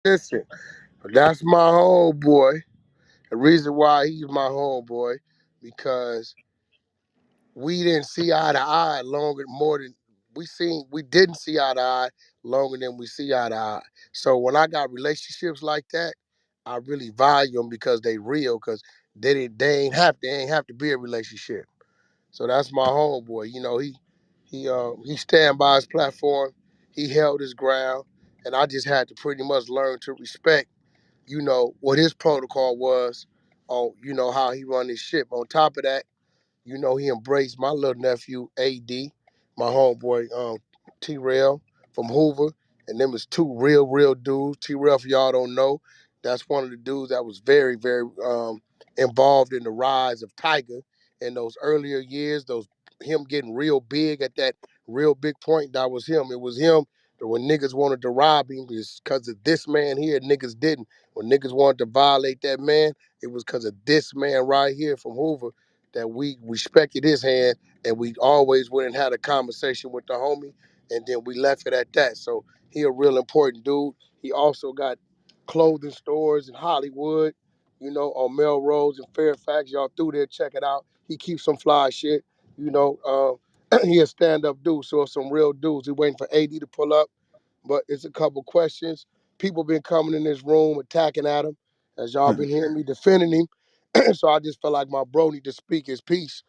Listen, that's my homeboy. The reason why he's my homeboy, because we didn't see eye to eye longer more than we didn't see eye to eye longer than we see eye to eye. So when I got relationships like that, I really value them because they real, because they ain't have to be a relationship. So that's my homeboy. He stand by his platform. He held his ground, and I just had to pretty much learn to respect, what his protocol was on, how he run his ship. On top of that, he embraced my little nephew AD, my homeboy T Rail from Hoover, and them is two real dudes. T Rail, for y'all don't know, that's one of the dudes that was very very involved in the rise of Tiger in those earlier years. Those him getting real big at that real big point. That was him. It was him that when niggas wanted to rob him, it's because of this man here. Niggas didn't. When niggas wanted to violate that man, it was because of this man right here from Hoover that we respected his hand, and we always went and had a conversation with the homie, and then we left it at that. So he a real important dude. He also got clothing stores in Hollywood, on Melrose and Fairfax. Y'all through there, check it out. He keeps some fly shit. He a stand-up dude, so some real dudes. He waiting for AD to pull up, but it's a couple questions. People been coming in this room attacking at him, as y'all been hearing me defending him. So I just felt like my bro need to speak his piece,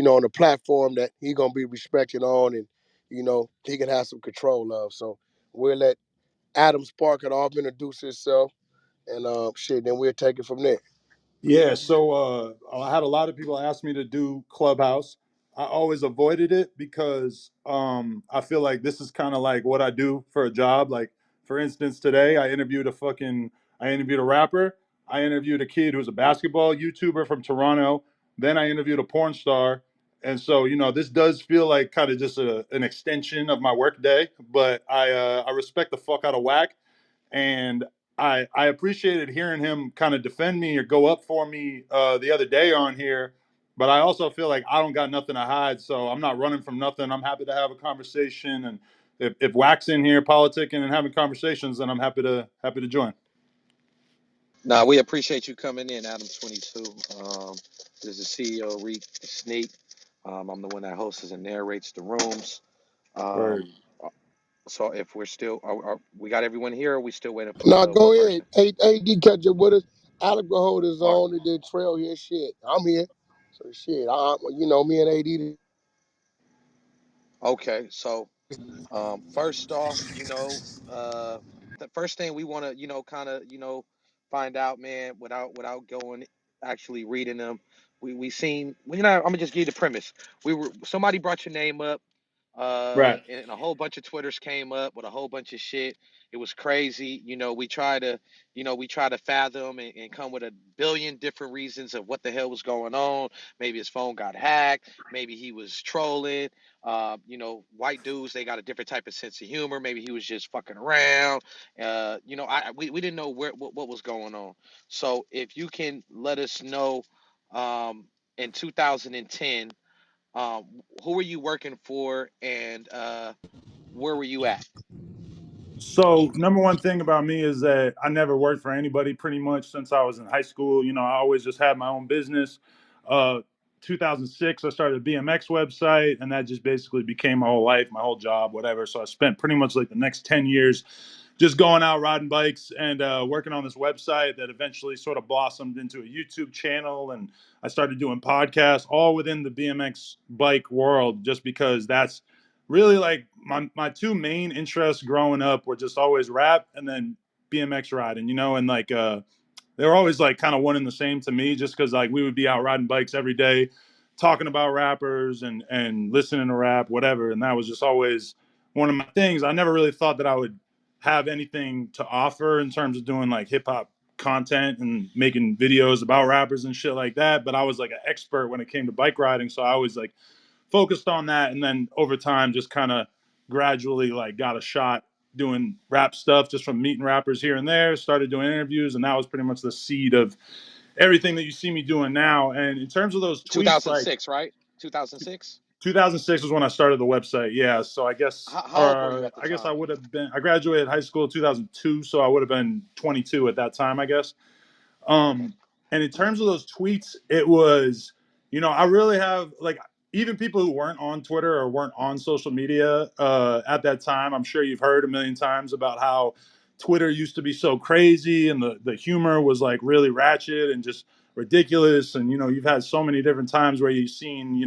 on the platform that he gonna be respected on, and he can have some control of. So we'll let Adam Spark it off, introduce himself, and shit. Then we'll take it from there. Yeah, so I had a lot of people ask me to do Clubhouse. I always avoided it because I feel like this is kind of like what I do for a job. Like, for instance, today I interviewed a rapper, I interviewed a kid who's a basketball YouTuber from Toronto, then I interviewed a porn star, and so this does feel like kind of just an extension of my work day. But I respect the fuck out of Whack, and I appreciated hearing him kind of defend me or go up for me the other day on here. But I also feel like I don't got nothing to hide, so I'm not running from nothing. I'm happy to have a conversation, and if Wax in here politicking and having conversations, then I'm happy to join. Nah, we appreciate you coming in, Adam 22. This is CEO Reek Sneak. I'm the one that hosts and narrates the rooms. Word. Um, so if we're still, we got everyone here, or we still waiting for Now one go ahead. person? AD catch up with us. Alec will hold his All right. own, and then Trail here. Shit, I'm here. So shit, me and AD. Okay. So first off, the first thing we want to, kind of, find out, man, without going actually reading them. We seen, I'm gonna just give you the premise. Somebody brought your name up, Right. and a whole bunch of Twitters came up with a whole bunch of shit. It was crazy. We try to fathom and come with a billion different reasons of what the hell was going on. Maybe his phone got hacked. Maybe he was trolling. White dudes, they got a different type of sense of humor. Maybe he was just fucking around. We didn't know what was going on. So if you can let us know, um, in 2010, um, who were you working for, and where were you at? So, number one thing about me is that I never worked for anybody pretty much since I was in high school. I always just had my own business. Uh, 2006, I started a BMX website, and that just basically became my whole life, my whole job, whatever. So, I spent pretty much like the next 10 years just going out riding bikes and working on this website that eventually sort of blossomed into a YouTube channel. And I started doing podcasts all within the BMX bike world just because that's really like my two main interests growing up were just always rap and then BMX riding, and like they were always like kind of one and the same to me just because like we would be out riding bikes every day talking about rappers and listening to rap, whatever. And that was just always one of my things. I never really thought that I would have anything to offer in terms of doing like hip hop content and making videos about rappers and shit like that. But I was like an expert when it came to bike riding. So I always like focused on that, and then over time just kind of gradually like got a shot doing rap stuff just from meeting rappers here and there, started doing interviews, and that was pretty much the seed of everything that you see me doing now. And in terms of those tweets, like 2006, right? 2006. 2006 was when I started the website. Yeah, so I guess, How old were you or at the I guess I time? would have been. I graduated high school in 2002, so I would have been 22 at that time, I guess. Okay. And in terms of those tweets, it was, I really have like even people who weren't on Twitter or weren't on social media at that time. I'm sure you've heard a million times about how Twitter used to be so crazy and the humor was like really ratchet and just ridiculous. And you've had so many different times where you've seen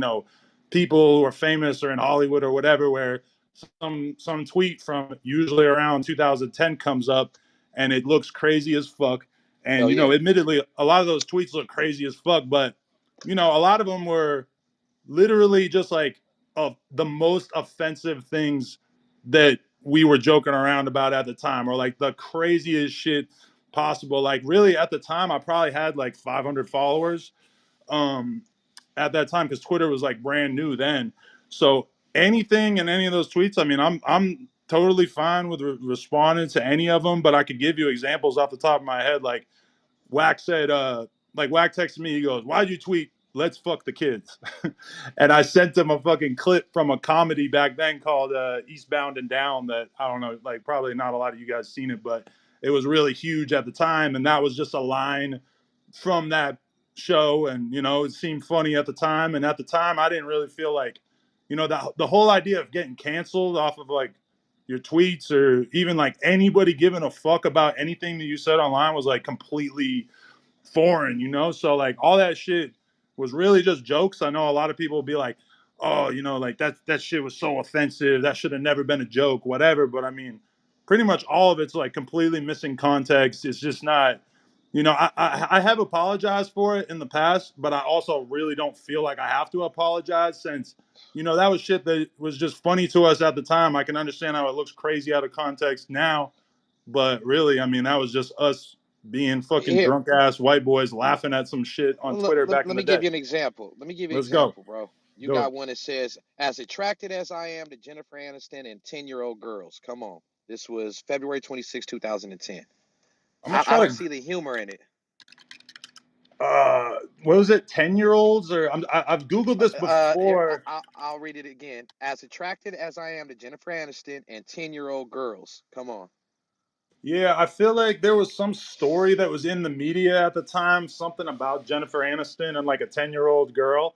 people who are famous or in Hollywood or whatever where some tweet from usually around 2010 comes up and it looks crazy as fuck. And Oh yeah. admittedly, a lot of those tweets look crazy as fuck, but a lot of them were literally just like of the most offensive things that we were joking around about at the time, or like the craziest shit possible. Like really, at the time, I probably had like 500 followers um, at that time because Twitter was like brand new then. So anything in any of those tweets, I mean, I'm totally fine with responding to any of them, but I could give you examples off the top of my head, like Wack said, like Wack texted me, he goes, "Why'd you tweet, let's fuck the kids?" And I sent him a fucking clip from a comedy back then called Eastbound and Down that I don't know, like probably not a lot of you guys seen it, but it was really huge at the time. And that was just a line from that show. And, it seemed funny at the time. And at the time, I didn't really feel like, the whole idea of getting canceled off of like your tweets or even like anybody giving a fuck about anything that you said online was like completely foreign. So like all that shit was really just jokes. I know a lot of people will be like, oh, like that shit was so offensive. That should have never been a joke, whatever. But I mean, pretty much all of it's like completely missing context. It's just not. I have apologized for it in the past, but I also really don't feel like I have to apologize since that was shit that was just funny to us at the time. I can understand how it looks crazy out of context now, but really, I mean, that was just us being fucking Here, drunk ass white boys laughing at some shit on let, Twitter let, back in let the me day. give you an example. Let me give you an Let's go. example, bro. You Do it. got one that says, "As attracted as I am to Jennifer Aniston and 10-year-old girls." Come on. This was February 26, 2010. I'm gonna I try don't to. see the humor in it. What was it? 10-year-olds or I've googled this Here, before. I'll read it again. As attracted as I am to Jennifer Aniston and 10-year-old girls. Come on. Yeah, I feel like there was some story that was in the media at the time, something about Jennifer Aniston and like a 10-year-old girl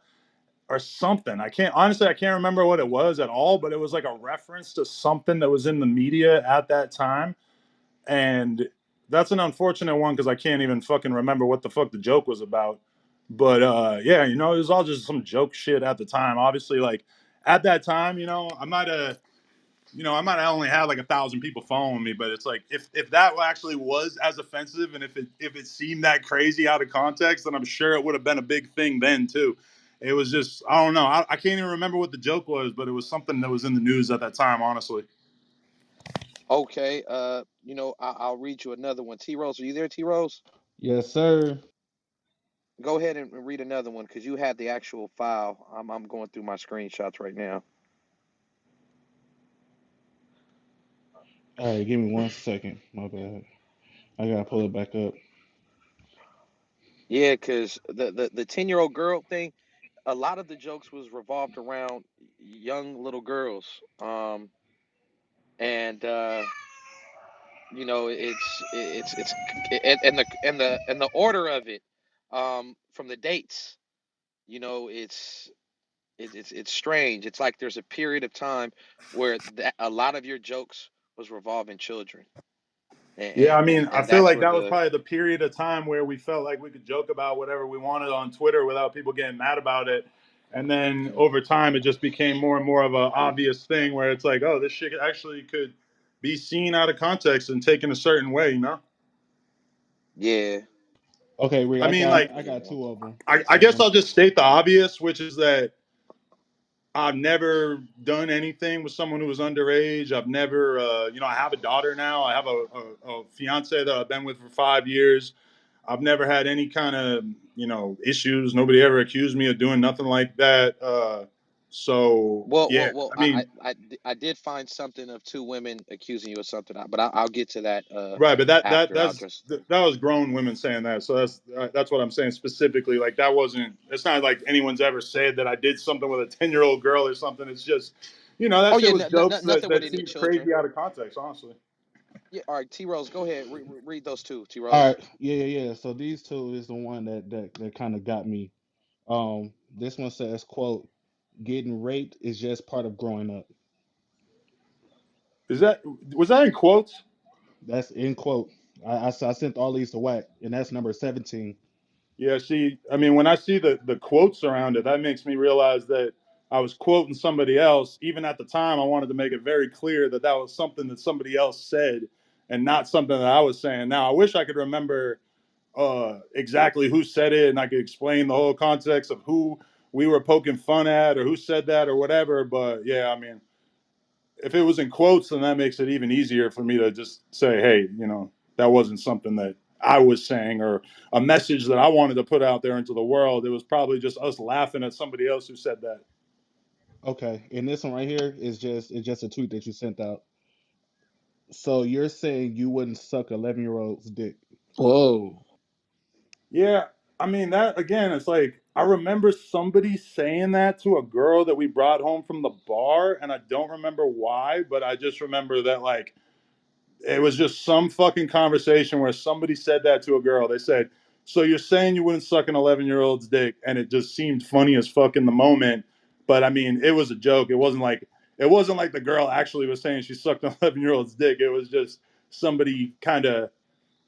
or something. I can't remember what it was at all, but it was like a reference to something that was in the media at that time. And that's an unfortunate one because I can't even fucking remember what the fuck the joke was about. But yeah, it was all just some joke shit at the time. Obviously, like at that time, I might have only had like 1,000 people following me, but it's like if that actually was as offensive and if it seemed that crazy out of context, then I'm sure it would have been a big thing then too. It was just I don't know. I can't even remember what the joke was, but it was something that was in the news at that time. Honestly, Okay. I'll read you another one. T Rose, are you there, T Rose? Yes, sir. Go ahead and read another one because you had the actual file. I'm going through my screenshots right now. All right, give me 1 second. My bad. I gotta pull it back up. Yeah, because the 10-year-old girl thing, a lot of the jokes was revolved around young little girls. And it's and the order of it, from the dates, it's strange. It's like there's a period of time where a lot of your jokes was revolving children, and yeah, I and mean, and, I and feel that's like where that was the probably the period of time where we felt like we could joke about whatever we wanted on Twitter without people getting mad about it. And then over time, it just became more and more of an obvious thing where it's like, oh, this shit actually could be seen out of context and taken a certain way. yeah. Okay, Rick, I mean, like, I got Yeah. two of them. I guess I'll just state the obvious, which is that I've never done anything with someone who was underage. I've never, I have a daughter now. I have a fiance that I've been with for 5 years. I've never had any kind of, issues. Nobody ever accused me of doing nothing like that. So yeah, I mean, I did find something of two women accusing you of something, but I'll get to that right, but after. I'll address. that was grown women saying that. So that's what I'm saying specifically. Like that wasn't. It's not like anyone's ever said that I did something with a 10-year-old girl or something. It's just, that Oh shit yeah, was jokes nothing with that any seemed children. crazy out of context. Honestly, Yeah, all right, T Rose, go ahead. Read those two, T All Rose. right, yeah. So these two is the one that kind of got me. This one says, "quote Getting raped is just part of growing up." is that was that in quotes? That's in quote. I sent all these to Whack, and that's number 17. Yeah, see, I mean, when I see the quotes around it, that makes me realize that I was quoting somebody else. Even at the time, I wanted to make it very clear that that was something that somebody else said and not something that I was saying. Now, I wish I could remember exactly who said it and I could explain the whole context of who we were poking fun at or who said that or whatever. But yeah, I mean, if it was in quotes, then that makes it even easier for me to just say, hey, that wasn't something that I was saying or a message that I wanted to put out there into the world. It was probably just us laughing at somebody else who said that. Okay, and this one right here is just a tweet that you sent out. So you're saying you wouldn't suck 11-year-old's dick? Whoa. Yeah, I mean, that again, it's like I remember somebody saying that to a girl that we brought home from the bar, and I don't remember why, but I just remember that like it was just some fucking conversation where somebody said that to a girl. They said, "So you're saying you wouldn't suck an 11-year-old's dick?" And it just seemed funny as fuck in the moment. But I mean, it was a joke. It wasn't like the girl actually was saying she sucked an 11-year-old's dick. It was just somebody kind of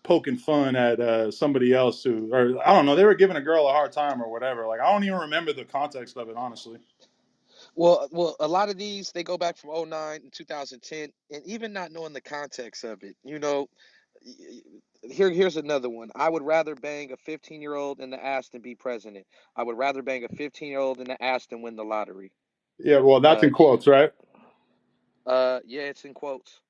poking fun at somebody else who, or I don't know, they were giving a girl a hard time or whatever. Like I don't even remember the context of it, honestly. Well, a lot of these they go back from '09 and 2010, and even not knowing the context of it, here's another one. I would rather bang a 15-year-old in the ass than be president. I would rather bang a 15-year-old in the ass than win the lottery. Yeah, well, that's Uh, in quotes, right? yeah, it's in quotes.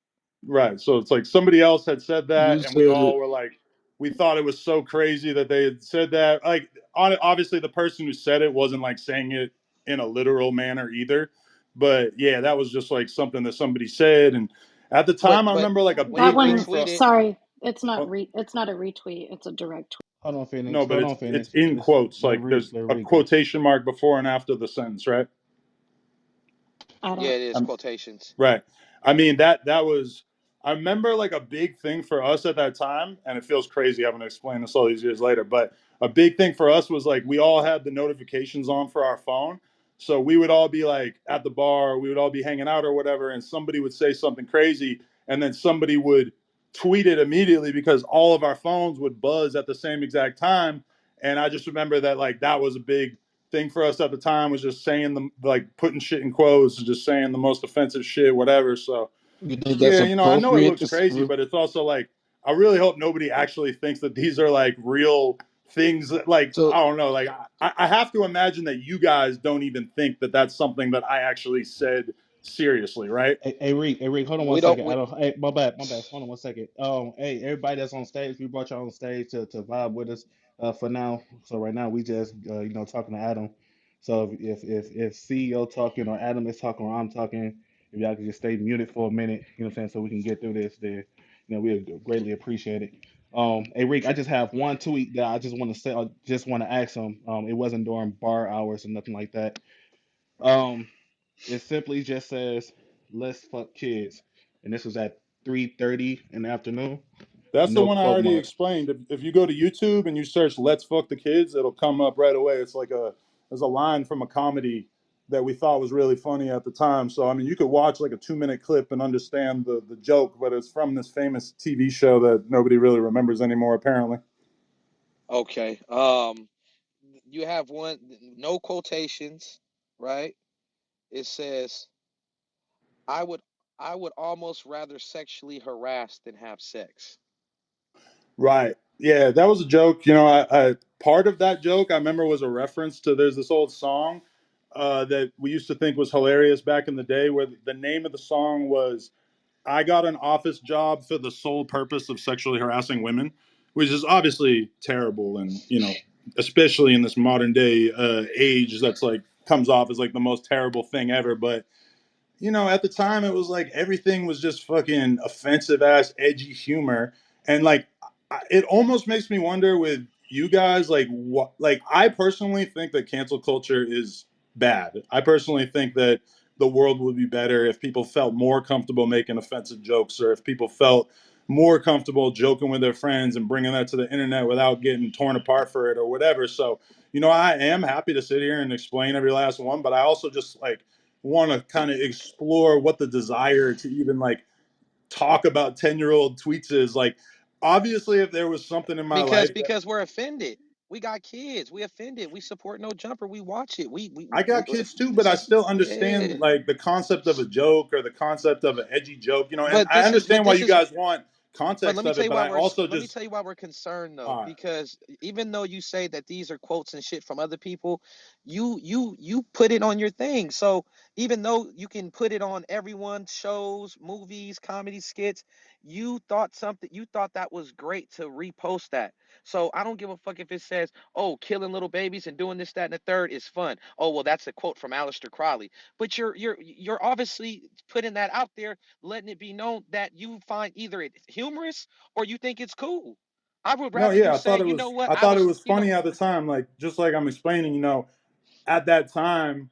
Right. So it's like somebody else had said You that, and we said all it. were like, we thought it was so crazy that they had said that. Like, obviously, the person who said it wasn't like saying it in a literal manner either. But yeah, that was just like something that somebody said. And at the time, I But remember like a when he That big thing one, for, retweeted, sorry, it's not oh, it's not a retweet, it's a direct tweet. Hold on, no, Phoenix. but Hold it's on, it's Phoenix. in Let's quotes. let Like Reek there's let a Reek go. quotation mark before and after the sentence, right? I yeah, don't. it is quotations. Right. I mean that was I remember like a big thing for us at that time, and it feels crazy having to explain this all these years later, but a big thing for us was like we all had the notifications on for our phone. So we would all be like at the bar, we would all be hanging out or whatever, and somebody would say something crazy, and then somebody would tweet it immediately because all of our phones would buzz at the same exact time. And I just remember that like that was a big thing for us at the time was just saying the like putting shit in quotes and just saying the most offensive shit, whatever. So You think that's yeah, I know it appropriate? looks crazy, but it's also like I really hope nobody actually thinks that these are like real things. Like So I don't know, like I have to imagine that you guys don't even think that that's something that I actually said seriously, right? Hey, Reek, hold on one We don't. second. I don't. Hey, my bad. Hold on one second. Hey, everybody that's on stage, we brought y'all on stage to vibe with us. For now. So right now we just talking to Adam. So if CEO talking or Adam is talking or I'm talking, if y'all could just stay muted for a minute, what I'm saying, so we can get through this, then we greatly appreciate it. Hey Rick, I just have one tweet that I just want to say. I just want to ask him. It wasn't during bar hours or nothing like that. Um, it simply just says, "Let's fuck kids," and this was at 3:30 in the afternoon. That's the No one I quote already mark. explained. If you go to YouTube and you search "Let's fuck the kids," it'll come up right away. It's like there's a line from a comedy that we thought was really funny at the time. So I mean, you could watch like a 2-minute clip and understand the joke, but it's from this famous TV show that nobody really remembers anymore, apparently. Okay. You have one. No quotations, right? It says, "I would, I would almost rather sexually harass than have sex." Right. Yeah, that was a joke. I part of that joke I remember was a reference to there's this old song that we used to think was hilarious back in the day, where the name of the song was "I got an office job for the sole purpose of sexually harassing women," which is obviously terrible, and especially in this modern day age, that's like comes off as like the most terrible thing ever. But at the time it was like everything was just fucking offensive ass, edgy humor. And like, it almost makes me wonder with you guys, like, what, like, I personally think that cancel culture is bad. I personally think that the world would be better if people felt more comfortable making offensive jokes, or if people felt more comfortable joking with their friends and bringing that to the internet without getting torn apart for it or whatever. So, I am happy to sit here and explain every last one, but I also just like want to kind of explore what the desire to even like talk about 10-year-old tweets is. Like, obviously if there was something in my because life that because we're offended. We got kids. We offended. We support no jumper. We watch it. I got kids too, but This I is still understand yeah. like the concept of a joke or the concept of an edgy joke, and But I this is but understand why this you is guys want but let context me of tell it, you but why I also let me just tell you why we're concerned though, uh because even though you say that these are quotes and shit from other people, you put it on your thing. So even though you can put it on everyone's shows, movies, comedy skits, you thought that was great to repost that. So I don't give a fuck if it says, "Oh, killing little babies and doing this, that, and the third is fun." Oh well, that's a quote from Aleister Crowley. But you're obviously putting that out there, letting it be known that you find either it humorous or you think it's cool. I would no, rather you yeah, say, you know what, I thought it was funny at the time, like just like I'm explaining, at that time,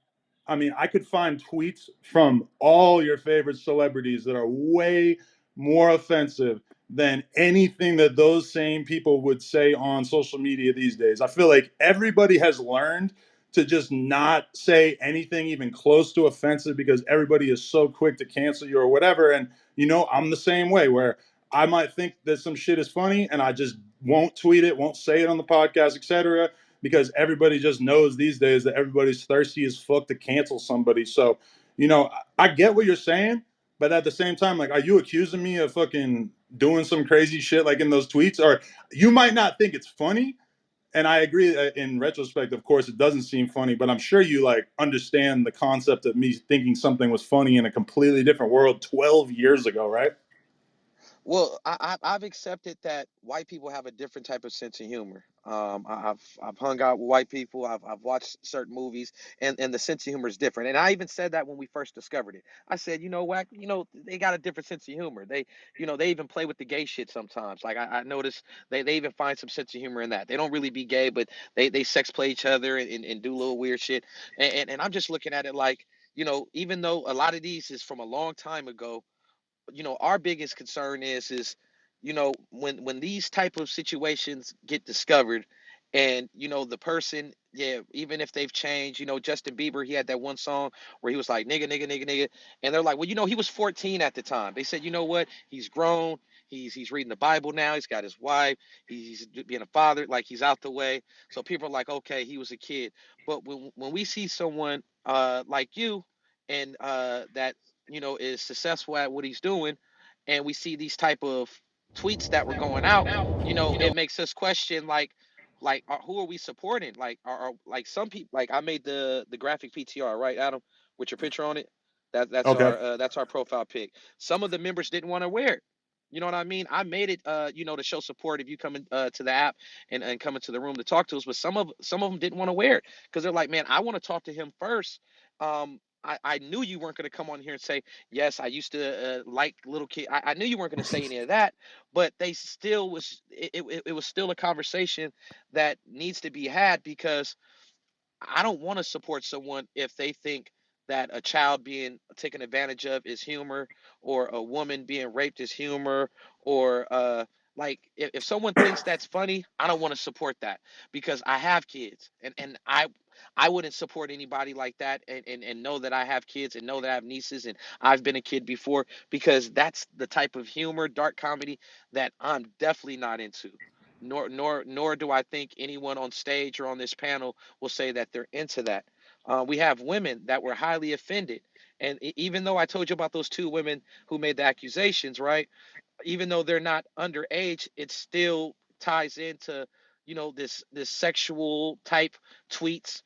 I mean, I could find tweets from all your favorite celebrities that are way more offensive than anything that those same people would say on social media these days. I feel like everybody has learned to just not say anything even close to offensive because everybody is so quick to cancel you or whatever. And, I'm the same way where I might think that some shit is funny and I just won't tweet it, won't say it on the podcast, etc., because everybody just knows these days that everybody's thirsty as fuck to cancel somebody. So, I get what you're saying, but at the same time, like, are you accusing me of fucking doing some crazy shit like in those tweets? Or you might not think it's funny. And I agree that in retrospect, of course, it doesn't seem funny, but I'm sure you like understand the concept of me thinking something was funny in a completely different world 12 years ago, right? well, I've accepted that white people have a different type of sense of humor. I've hung out with white people. I've watched certain movies, and the sense of humor is different. And I even said that when we first discovered it. I said, whack, they got a different sense of humor. They even play with the gay shit sometimes. Like I noticed they even find some sense of humor in that. They don't really be gay, but they sex play each other and do little weird shit. And I'm just looking at it like, even though a lot of these is from a long time ago, our biggest concern is when these type of situations get discovered, and the person, yeah, even if they've changed. Justin Bieber, he had that one song where he was like nigga nigga nigga nigga, and they're like, well, he was 14 at the time. They said, you know what, he's grown, he's reading the Bible now, he's got his wife, he's being a father, like he's out the way. So people are like, okay, he was a kid. But when we see someone like you, and that is successful at what he's doing, and we see these type of tweets that were going out, it makes us question, like who are we supporting? Like, are like some people, like I made the graphic PTR, right, Adam, with your picture on it. Okay. That's our profile pic. Some of the members didn't want to wear it. You know what I mean? I made it, to show support if you come in, to the app, and come into the room to talk to us. But some of them didn't want to wear it because they're like, man, I want to talk to him first. I knew you weren't going to come on here and say, yes, I used to like little kid. I knew you weren't going to say any of that, but they still was it was still a conversation that needs to be had, because I don't want to support someone if they think that a child being taken advantage of is humor, or a woman being raped is humor, or like if someone thinks that's funny, I don't want to support that, because I have kids, and I wouldn't support anybody like that, and know that I have kids, and know that I have nieces, and I've been a kid before, because that's the type of humor, dark comedy, that I'm definitely not into. Nor do I think anyone on stage or on this panel will say that they're into that. We have women that were highly offended, and even though I told you about those two women who made the accusations, right? Even though they're not underage, it still ties into this sexual type tweets.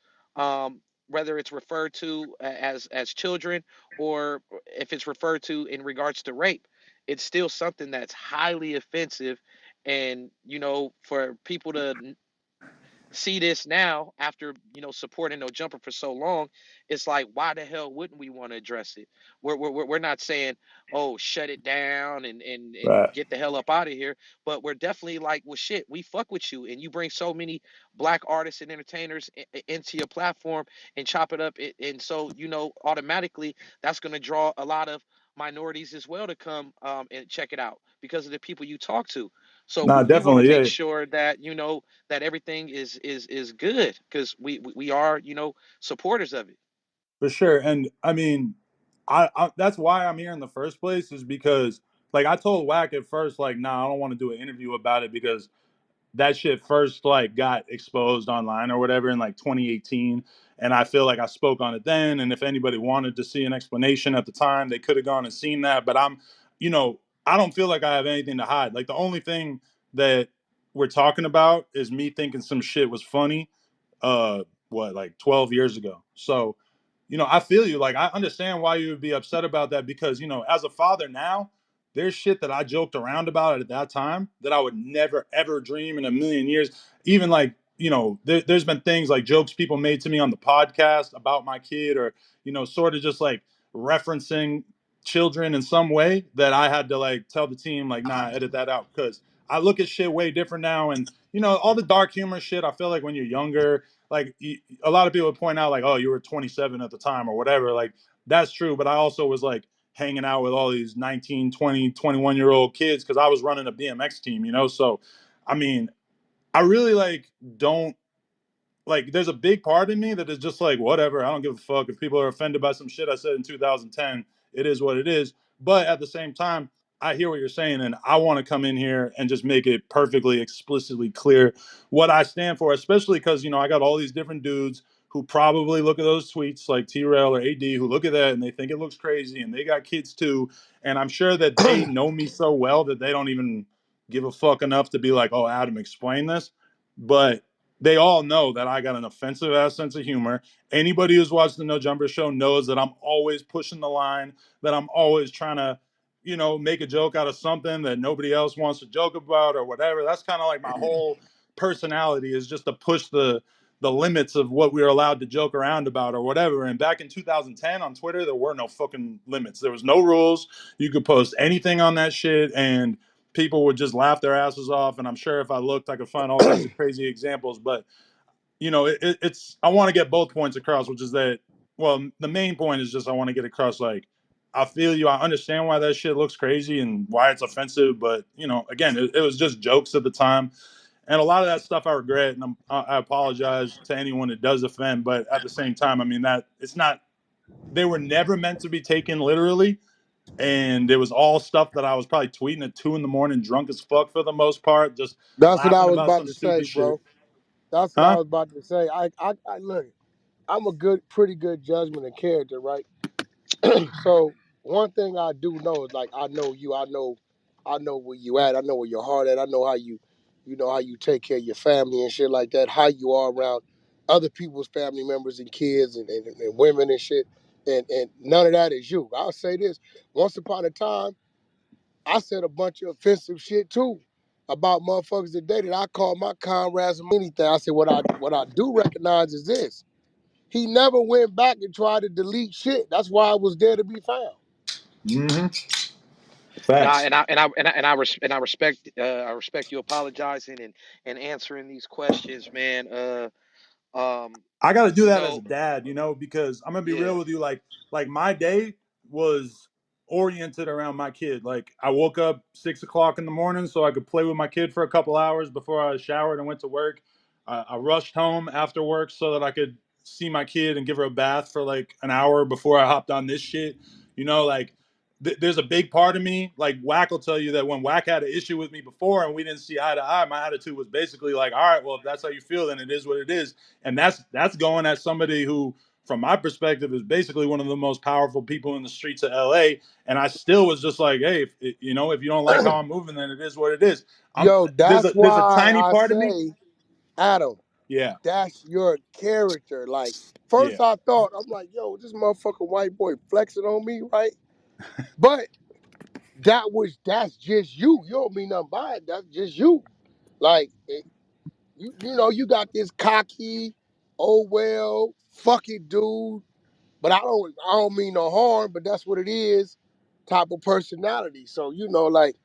Whether it's referred to as children, or if it's referred to in regards to rape, it's still something that's highly offensive. And for people to see this now after supporting No Jumper for so long. It's like, why the hell wouldn't we want to address it? We're not saying, oh, shut it down and Right. get the hell up out of here, but we're definitely like, well, shit, we fuck with you, and you bring so many black artists and entertainers into your platform and chop it up, and so automatically that's going to draw a lot of minorities as well to come and check it out because of the people you talk to. So Nah, we want to definitely, make yeah, sure that that everything is good because we are supporters of it. for sure. And I mean, I that's why I'm here in the first place is because like I told Wack at first, like, nah, I don't want to do an interview about it because that shit first like got exposed online or whatever in like 2018, and I feel like I spoke on it then, and if anybody wanted to see an explanation at the time they could have gone and seen that, but you know I don't feel like I have anything to hide. Like the only thing that we're talking about is me thinking some shit was funny what, like 12 years ago. So I feel you. Like I understand why you would be upset about that because as a father now, there's shit that I joked around about at that time that I would never ever dream in a million years. Even like there's been things like jokes people made to me on the podcast about my kid, or sort of just like referencing children in some way that I had to like tell the team like, nah, edit that out because I look at shit way different now. And all the dark humor shit, I feel like when you're younger, like a lot of people would point out like, oh, you were 27 at the time or whatever. Like that's true, but I also was like hanging out with all these 19, 20, 21-year old kids because I was running a BMX team, so I mean, I really like don't like there's a big part of me that is just like whatever, I don't give a fuck if people are offended by some shit I said in 2010. It is what it is. But at the same time, I hear what you're saying, and I want to come in here and just make it perfectly explicitly clear what I stand for, especially because I got all these different dudes who probably look at those tweets like T-Rail or AD who look at that and they think it looks crazy, and they got kids too, and I'm sure that they know me so well that they don't even give a fuck enough to be like, oh, Adam, explain this. But they all know that I got an offensive ass sense of humor. Anybody who's watched the No Jumper show knows that I'm always pushing the line, that I'm always trying to, make a joke out of something that nobody else wants to joke about or whatever. That's kind of like my whole personality, is just to push the limits of what we were allowed to joke around about or whatever. And back in 2010 on Twitter, there were no fucking limits. There was no rules. You could post anything on that shit and people would just laugh their asses off. And I'm sure if I looked, I could find all kinds of crazy examples. But it's I want to get both points across, which is that, well, the main point is just I want to get across like I feel you. I understand why that shit looks crazy and why it's offensive, but again, it was just jokes at the time, and a lot of that stuff I regret, and I apologize to anyone it does offend. But at the same time, I mean that it's not. They were never meant to be taken literally, and it was all stuff that I was probably tweeting at 2 in the morning, drunk as fuck for the most part, just That's what I laughing was about about some to say, stupid shit. bro. That's what I Huh? was about to say. I look. I'm a pretty good judgment of character, right? So one thing I do know is like I know you. I know where you at. I know where your heart at. I know how you know how you take care of your family and shit like that. How you are around other people's family members and kids and women and shit. And none of that is you. I'll say this. Once upon a time, I said a bunch of offensive shit too about motherfuckers today that I call my comrades and anything. I said what I do recognize is this. He never went back and tried to delete shit. That's why I was there to be found. Mm-hmm. And I Facts. and I and I and I, and I, res- and I respect you apologizing and answering these questions, man. Um, I got to do you that as a know, dad, because I'm gonna be yeah. real with you. Like my day was oriented around my kid. Like I woke up 6 o'clock in the morning so I could play with my kid for a couple hours before I showered and went to work. I rushed home after work so that I could see my kid and give her a bath for like an hour before I hopped on this shit. Like there's a big part of me. Like Wack will tell you that when Wack had an issue with me before and we didn't see eye to eye, my attitude was basically like, all right, well, if that's how you feel, then it is what it is. And that's going at somebody who, from my perspective, is basically one of the most powerful people in the streets of LA. And I still was just like, hey, if you don't like how I'm moving, then it is what it is. I'm Yo, there's that's a why tiny I part of me. say, Adam, Yeah, that's your character. Like, yeah. first I thought, I'm like, yo, this motherfucking white boy flexing on me, right? But that's just you. You don't mean nothing by it. That's just you. Like, you know, you got this cocky, oh well, fuck it, dude. But I don't mean no harm, but that's what it is, type of personality. So, you know, like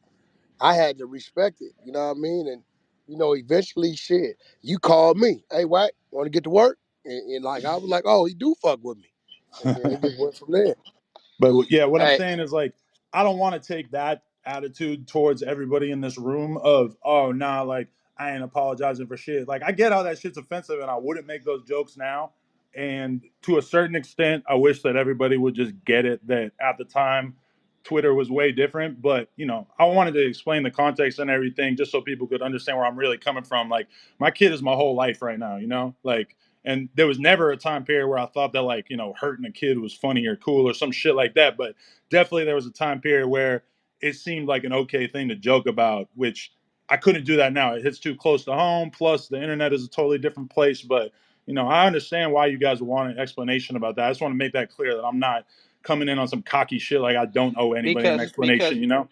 I had to respect it, you know what I mean? And, you know, eventually shit, you called me, hey, what, wanna get to work? And like I was like, oh, he do fuck with me. And then it just went from there. But yeah, what I'm Hey, saying is like I don't want to take that attitude towards everybody in this room of oh nah like I ain't apologizing for shit. Like I get how that shit's offensive and I wouldn't make those jokes now. And to a certain extent, I wish that everybody would just get it that at the time Twitter was way different. But you know, I wanted to explain the context and everything just so people could understand where I'm really coming from. Like my kid is my whole life right now, you know? Like and there was never a time period where I thought that like you know hurting a kid was funny or cool or some shit like that. But definitely there was a time period where it seemed like an okay thing to joke about, which I couldn't do that now. It hits too close to home. Plus, the internet is a totally different place. But you know, I understand why you guys want an explanation about that. I just want to make that clear that I'm not coming in on some cocky shit like I don't owe anybody an because explanation. You know?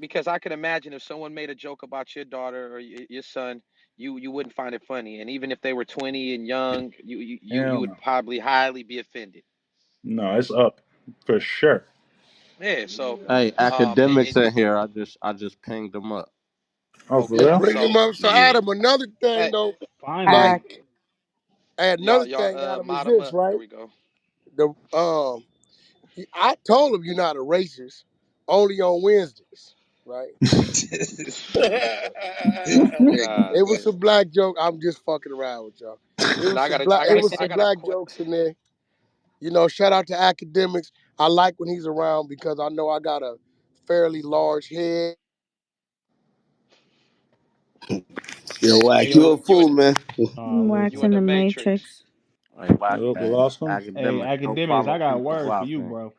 because I can imagine if someone made a joke about your daughter or your son, you wouldn't find it funny, and even if they were 20 and young, you Hell would no, probably highly be offended. no, it's up for sure. Yeah. So, Hey, and academics in here. I just pinged them up. Oh, for Yeah, okay, real? bring him so up. So Yeah. Adam, another thing hey, though, like Finally. y'all another y'all thing, Adam, is mod them this, up. There right? we go. The I told him you're not a racist, only on Wednesdays, right? God It was damn. some black joke. I'm just fucking around with y'all. It And was some black. It was I some got a black jokes in there. You know, shout out to academics. I like when he's around because I know I got a fairly large head. Yo, Hey, Wack, you yo, a fool, man. listen. Wax You in in the the matrix. Matrix. Hey, watch Look, we that. lost him. Hey, Academics. Don't academics, I follow got people word for you, blocking. bro.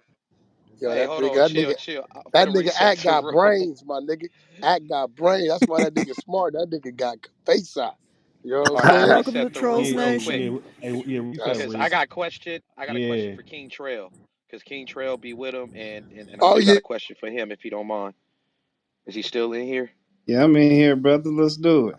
Yo, Hey, that hold nigga, on, that chill, nigga, chill. I'm that finna nigga reset act the got room. brains, my nigga. Act got brains. That's why that nigga smart. That nigga got face out. You know what All I'm right, let me saying? Welcome to reset the Trolls room Yeah, real yeah, quick Nation. yeah, reset, That's because I Reed. got question. I got a question Yeah. for King Trail because King Trail be with him, and I oh still got yeah. a question for him if he don't mind. Is he still in here? Yeah, I'm in here, brother. Let's do it.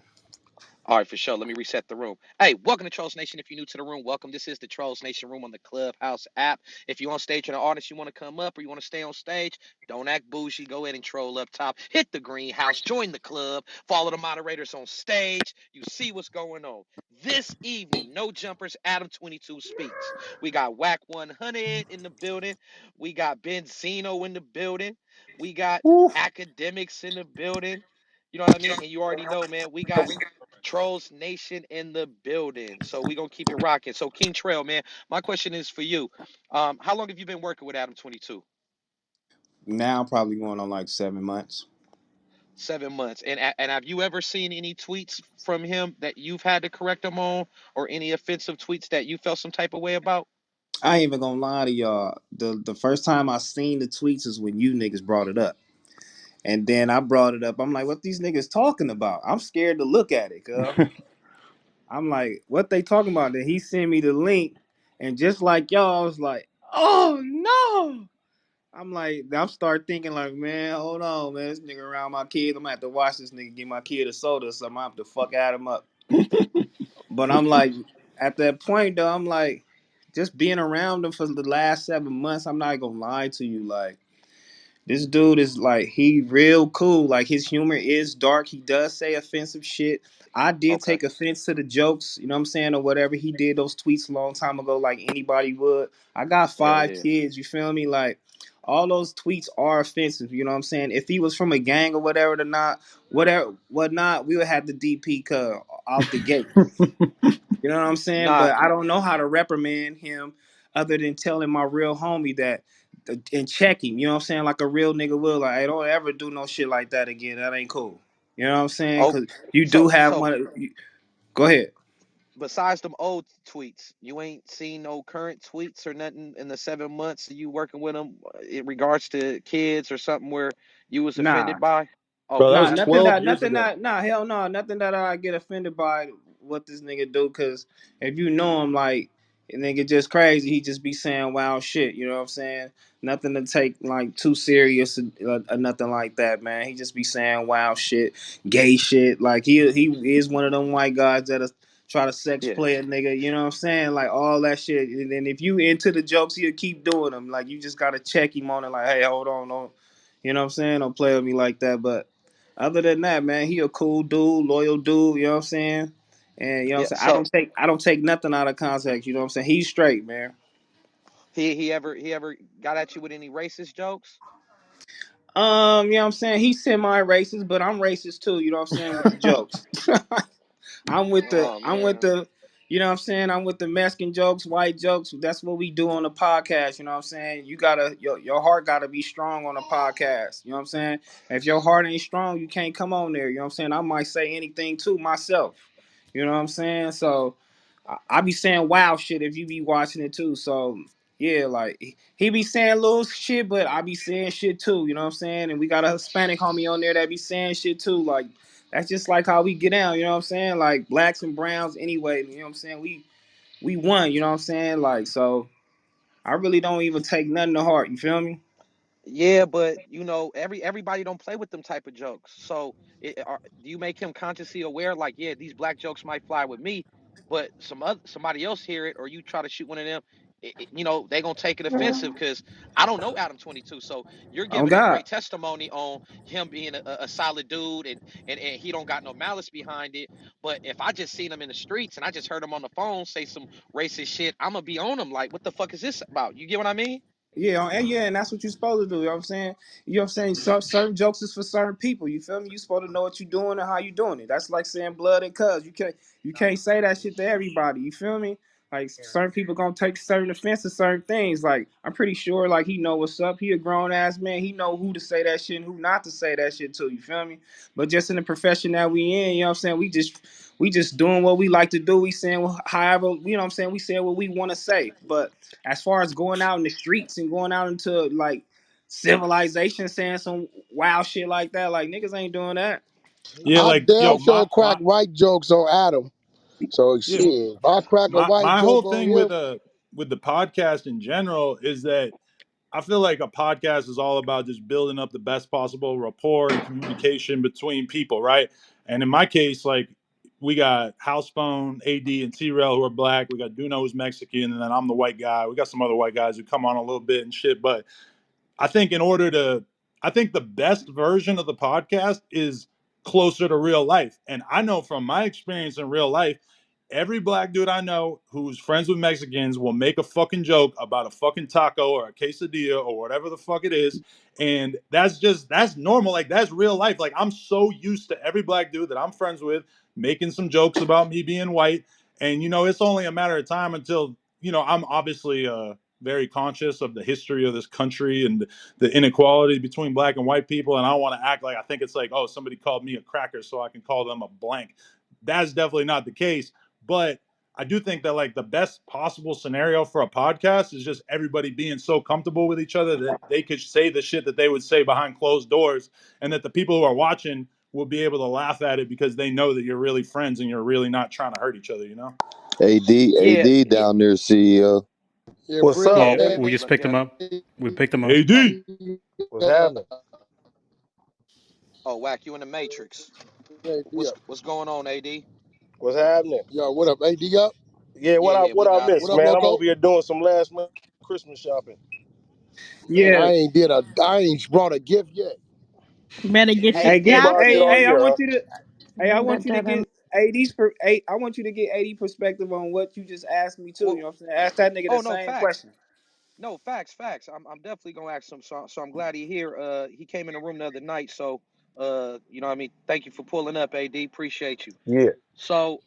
All right, for sure. Let me reset the room. Hey, welcome to Trolls Nation. If you're new to the room, welcome. This is the Trolls Nation room on the Clubhouse app. If you're on stage and an artist, you want to come up or you want to stay on stage, don't act bougie. Go ahead and troll up top. Hit the greenhouse. Join the club. Follow the moderators on stage. You see what's going on. This evening, no jumpers. Adam 22 speaks. We got Whack 100 in the building. We got Benzino in the building. We got Woo. academics in the building. You know what I mean? And you already know, man, we got Trolls Nation in the building. So we gonna keep it rocking. So King Trail, man, my question is for you. How long have you been working with Adam 22? Now probably going on like 7 months. 7 months. And have you ever seen any tweets from him that you've had to correct him on, or any offensive tweets that you felt some type of way about? I ain't even gonna lie to y'all. The first time I seen the tweets is when you niggas brought it up. And then I brought it up. I'm like, what these niggas talking about? I'm scared to look at it, cuz. I'm like, what they talking about? Then he sent me the link. And just like y'all, I was like, oh no. I'm like, I'm start thinking like, man, hold on, man. This nigga around my kids. I'm gonna have to watch this nigga give my kid a soda, so I'm gonna have to fuck at him up. But I'm like, at that point though, I'm like, just being around him for the last 7 months, I'm not gonna lie to you. Like, this dude is like, he real cool. Like, his humor is dark. He does say offensive shit. I did Okay. take offense to the jokes, you know what I'm saying, or whatever. He did those tweets a long time ago, like anybody would. I got Hell five yeah. kids, you feel me? Like, all those tweets are offensive, you know what I'm saying? If he was from a gang or whatever, or not, whatever, whatnot, we would have the DP cut out the gate. You know what I'm saying? Nah, But I don't know how to reprimand him other than telling my real homie that and check him. You know what I'm saying? Like a real nigga will. Like, hey, don't ever do no shit like that again. That ain't cool. You know what I'm saying? oh, Because you do have so one. Go ahead. besides them old tweets, you ain't seen no current tweets or nothing in the 7 months you working with them in regards to kids or something where you was Nah, offended by? Bro, that Okay, nah, was that's nothing good. 12 that, years nothing ago. that, nah, hell no, nothing that I get offended by what this nigga do. Because if you know him, like, nigga just crazy. He just be saying wild shit. You know what I'm saying? Nothing to take like too serious or nothing like that, man. He just be saying wild shit, gay shit. Like he is one of them white guys that try to sex Yeah, play a nigga. You know what I'm saying? Like all that shit. And then if you into the jokes, he'll keep doing them. Like you just gotta check him on it. Like, hey, hold on, don't. You know what I'm saying? Don't play with me like that. But other than that, man, he a cool dude, loyal dude. You know what I'm saying? And you know what yeah. I'm saying? So I don't take nothing out of context, you know what I'm saying? He's straight, man. he ever got at you with any racist jokes? You know what I'm saying? He's semi racist, but I'm racist too, you know what I'm saying, with the jokes. Oh I'm with man. the you know what I'm saying? I'm with the Mexican jokes, white jokes. That's what we do on the podcast, you know what I'm saying? You gotta your heart gotta be strong on the podcast. You know what I'm saying? If your heart ain't strong, you can't come on there. You know what I'm saying? I might say anything too myself. You know what I'm saying? So I be saying wow shit if you be watching it too. So yeah, like he be saying little shit, but I be saying shit too. You know what I'm saying? And we got a Hispanic homie on there that be saying shit too. Like that's just like how we get down. You know what I'm saying? Like blacks and browns anyway. You know what I'm saying? We won. You know what I'm saying? Like so, I really don't even take nothing to heart. You feel me? Yeah, but everybody don't play with them type of jokes. So, do you make him consciously aware? Like, yeah, these black jokes might fly with me, but somebody else hear it, or you try to shoot one of them, they gonna take it offensive because I don't know Adam 22. So you're Oh giving a God. great testimony on him being a solid dude, and he don't got no malice behind it. But if I just seen him in the streets and I just heard him on the phone say some racist shit, I'm gonna be on him like, what the fuck is this about? You get what I mean? Yeah, and yeah, and that's what you're supposed to do. You know what I'm saying? You know what I'm saying? Certain jokes is for certain people. You feel me? You supposed to know what you're doing and how you doing it. That's like saying blood and cuz. You can't say that shit to everybody. You feel me? Like certain people gonna take certain offense to certain things. Like I'm pretty sure like he know what's up. He a grown ass man. He know who to say that shit and who not to say that shit to. You feel me? But just in the profession that we in, you know what I'm saying? We just doing what we like to do. We saying however, you know what I'm saying? We saying what we want to say. But as far as going out in the streets and going out into like civilization saying some wild shit like that, like niggas ain't doing that. Yeah, I like damn yo, sure crack white jokes on Adam. So yeah, shit, if I crack a white my joke whole on thing him, with the podcast in general is that I feel like a podcast is all about just building up the best possible rapport and communication between people, right? And in my case, like we got Housebone, AD, and T-Rail who are black. We got Duno who's Mexican, and then I'm the white guy. We got some other white guys who come on a little bit and shit. But I think in order to, I think the best version of the podcast is closer to real life. And I know from my experience in real life, every black dude I know who's friends with Mexicans will make a fucking joke about a fucking taco or a quesadilla or whatever the fuck it is. And that's normal. Like, that's real life. Like, I'm so used to every black dude that I'm friends with making some jokes about me being white. And, it's only a matter of time until, I'm obviously, very conscious of the history of this country and the inequality between black and white people. And I don't want to act like I think it's like, oh, somebody called me a cracker, so I can call them a blank. That's definitely not the case. But I do think that like the best possible scenario for a podcast is just everybody being so comfortable with each other that they could say the shit that they would say behind closed doors, and that the people who are watching will be able to laugh at it because they know that you're really friends and you're really not trying to hurt each other, Yeah, AD yeah, down there, CEO. yeah, What's bring up, Oh, yeah. nigga? we just Look, picked him yeah. up. We picked him up. AD. What's happening? Oh, whack, you in the Matrix. AD What's up. what's going on, AD? What's happening? Yo, what up? AD up? Yeah, Yeah, yeah, what we I got him. missed, What up, man? I'm loco? over here doing some last minute Christmas shopping. Man, Yeah. I ain't brought a gift yet. Better get your Hey, You get bought shit hey, all hey, stocking. I year, huh? want you to hey, I You want you to better get them. I want you to get 80 perspective on what you just asked me too. You Well, know what I'm saying? Ask that nigga the oh no, same facts. question. No, facts. I'm definitely gonna ask him. So I'm glad he here. He came in the room the other night. So what I mean, thank you for pulling up, AD. Appreciate you. Yeah. So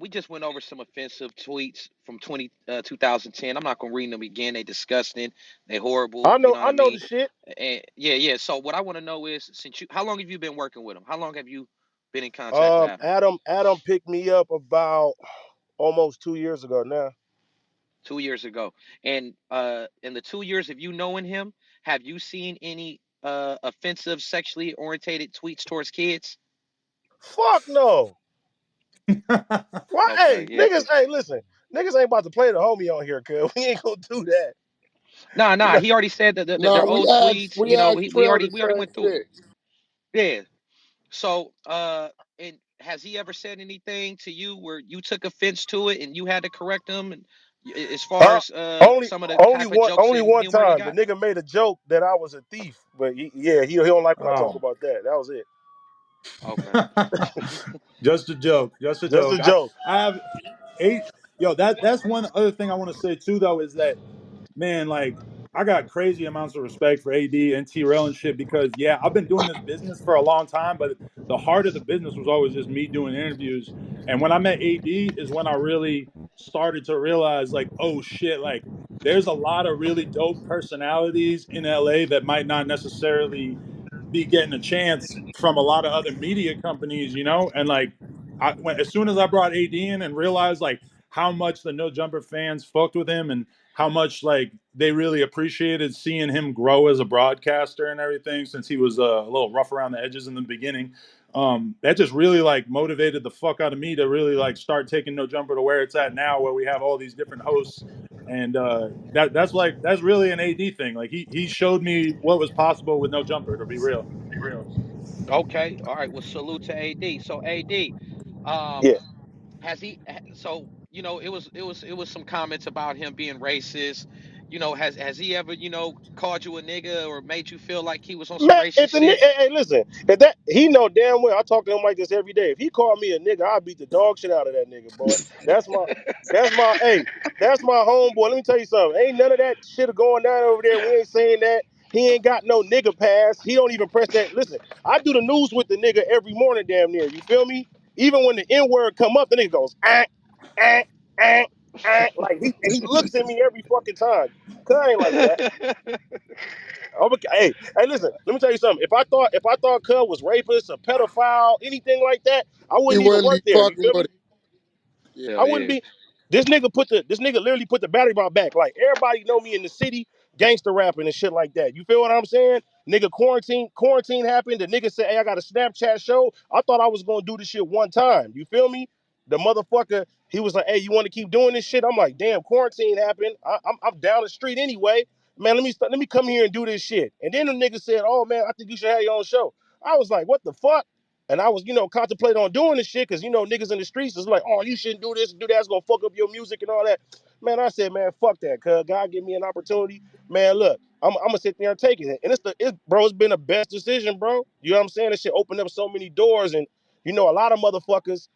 we just went over some offensive tweets from 2010. I'm not gonna read them again. They disgusting. They horrible. You know what I I know the mean? shit. And yeah. So what I want to know is, how long have you been working with him? How long have you been in contact with Adam? Adam picked me up about almost 2 years ago now. 2 years ago. And in the 2 years of you knowing him, have you seen any offensive, sexually orientated tweets towards kids? Fuck no. Why? Okay, Hey, yeah, niggas. cause Hey, listen. Niggas ain't about to play the homie on here, cuz we ain't gonna do that. Nah, We nah. not. He already said that No, their old tweets. we asked We Trill already the we already same went through it. shit. Yeah. So, and has he ever said anything to you where you took offense to it and you had to correct him? And as far Uh, as only some of the only type of one jokes only and one humor he time the got? nigga made a joke that I was a thief, but yeah, he don't like when I talk Oh, about that. That was it. Okay. just a joke. Just a Just a joke. joke. I have eight. Yo, that's one other thing I want to say too, though, is that man, like I got crazy amounts of respect for AD and T Rail and shit because yeah, I've been doing this business for a long time, but the heart of the business was always just me doing interviews. And when I met AD is when I really started to realize like, oh shit, like there's a lot of really dope personalities in LA that might not necessarily be getting a chance from a lot of other media companies, you know? And like as soon as I brought AD in and realized like how much the No Jumper fans fucked with him and how much like they really appreciated seeing him grow as a broadcaster and everything since he was a little rough around the edges in the beginning. That just really like motivated the fuck out of me to really like start taking No Jumper to where it's at now, where we have all these different hosts. And that's really an AD thing. Like he showed me what was possible with No Jumper. To be real. Okay. All right. Well, salute to AD. So AD, um, Yeah. has he? So it was some comments about him being racist. Has he ever called you a nigga or made you feel like he was on some Man, racist shit? hey, listen, if that he know damn well I talk to him like this every day. If he called me a nigga, I'll beat the dog shit out of that nigga, boy. That's my hey, that's my homeboy. Let me tell you something. Ain't none of that shit going down over there. We ain't saying that. He ain't got no nigga pass. He don't even press that. Listen, I do the news with the nigga every morning, damn near. You feel me? Even when the N word come up, the nigga goes, ah, ah, like he looks at me every fucking time. Cause I ain't like that. Hey, listen. Let me tell you something. If I thought Cub was rapist, a pedophile, anything like that, I He wouldn't even wouldn't be work there. You fucking feel with me? it. Yeah. I Hell wouldn't yeah. be. This nigga literally put the battery bar back. Like everybody know me in the city, gangster rapping and shit like that. You feel what I'm saying? Nigga, quarantine happened. The nigga said, "Hey, I got a Snapchat show." I thought I was gonna do this shit one time. You feel me? The motherfucker, he was like, "Hey, you want to keep doing this shit?" I'm like, "Damn, quarantine happened. I'm down the street anyway. Man, let me come here and do this shit." And then the nigga said, "Oh man, I think you should have your own show." I was like, "What the fuck?" And I was, contemplating on doing this shit because, niggas in the streets is like, oh, you shouldn't do this and do that. It's going to fuck up your music and all that. Man, I said, man, fuck that. Cuz God give me an opportunity. Man, look, I'm going to sit there and take it. And bro, it's been the best decision, bro. You know what I'm saying? This shit opened up so many doors. And, a lot of motherfuckers,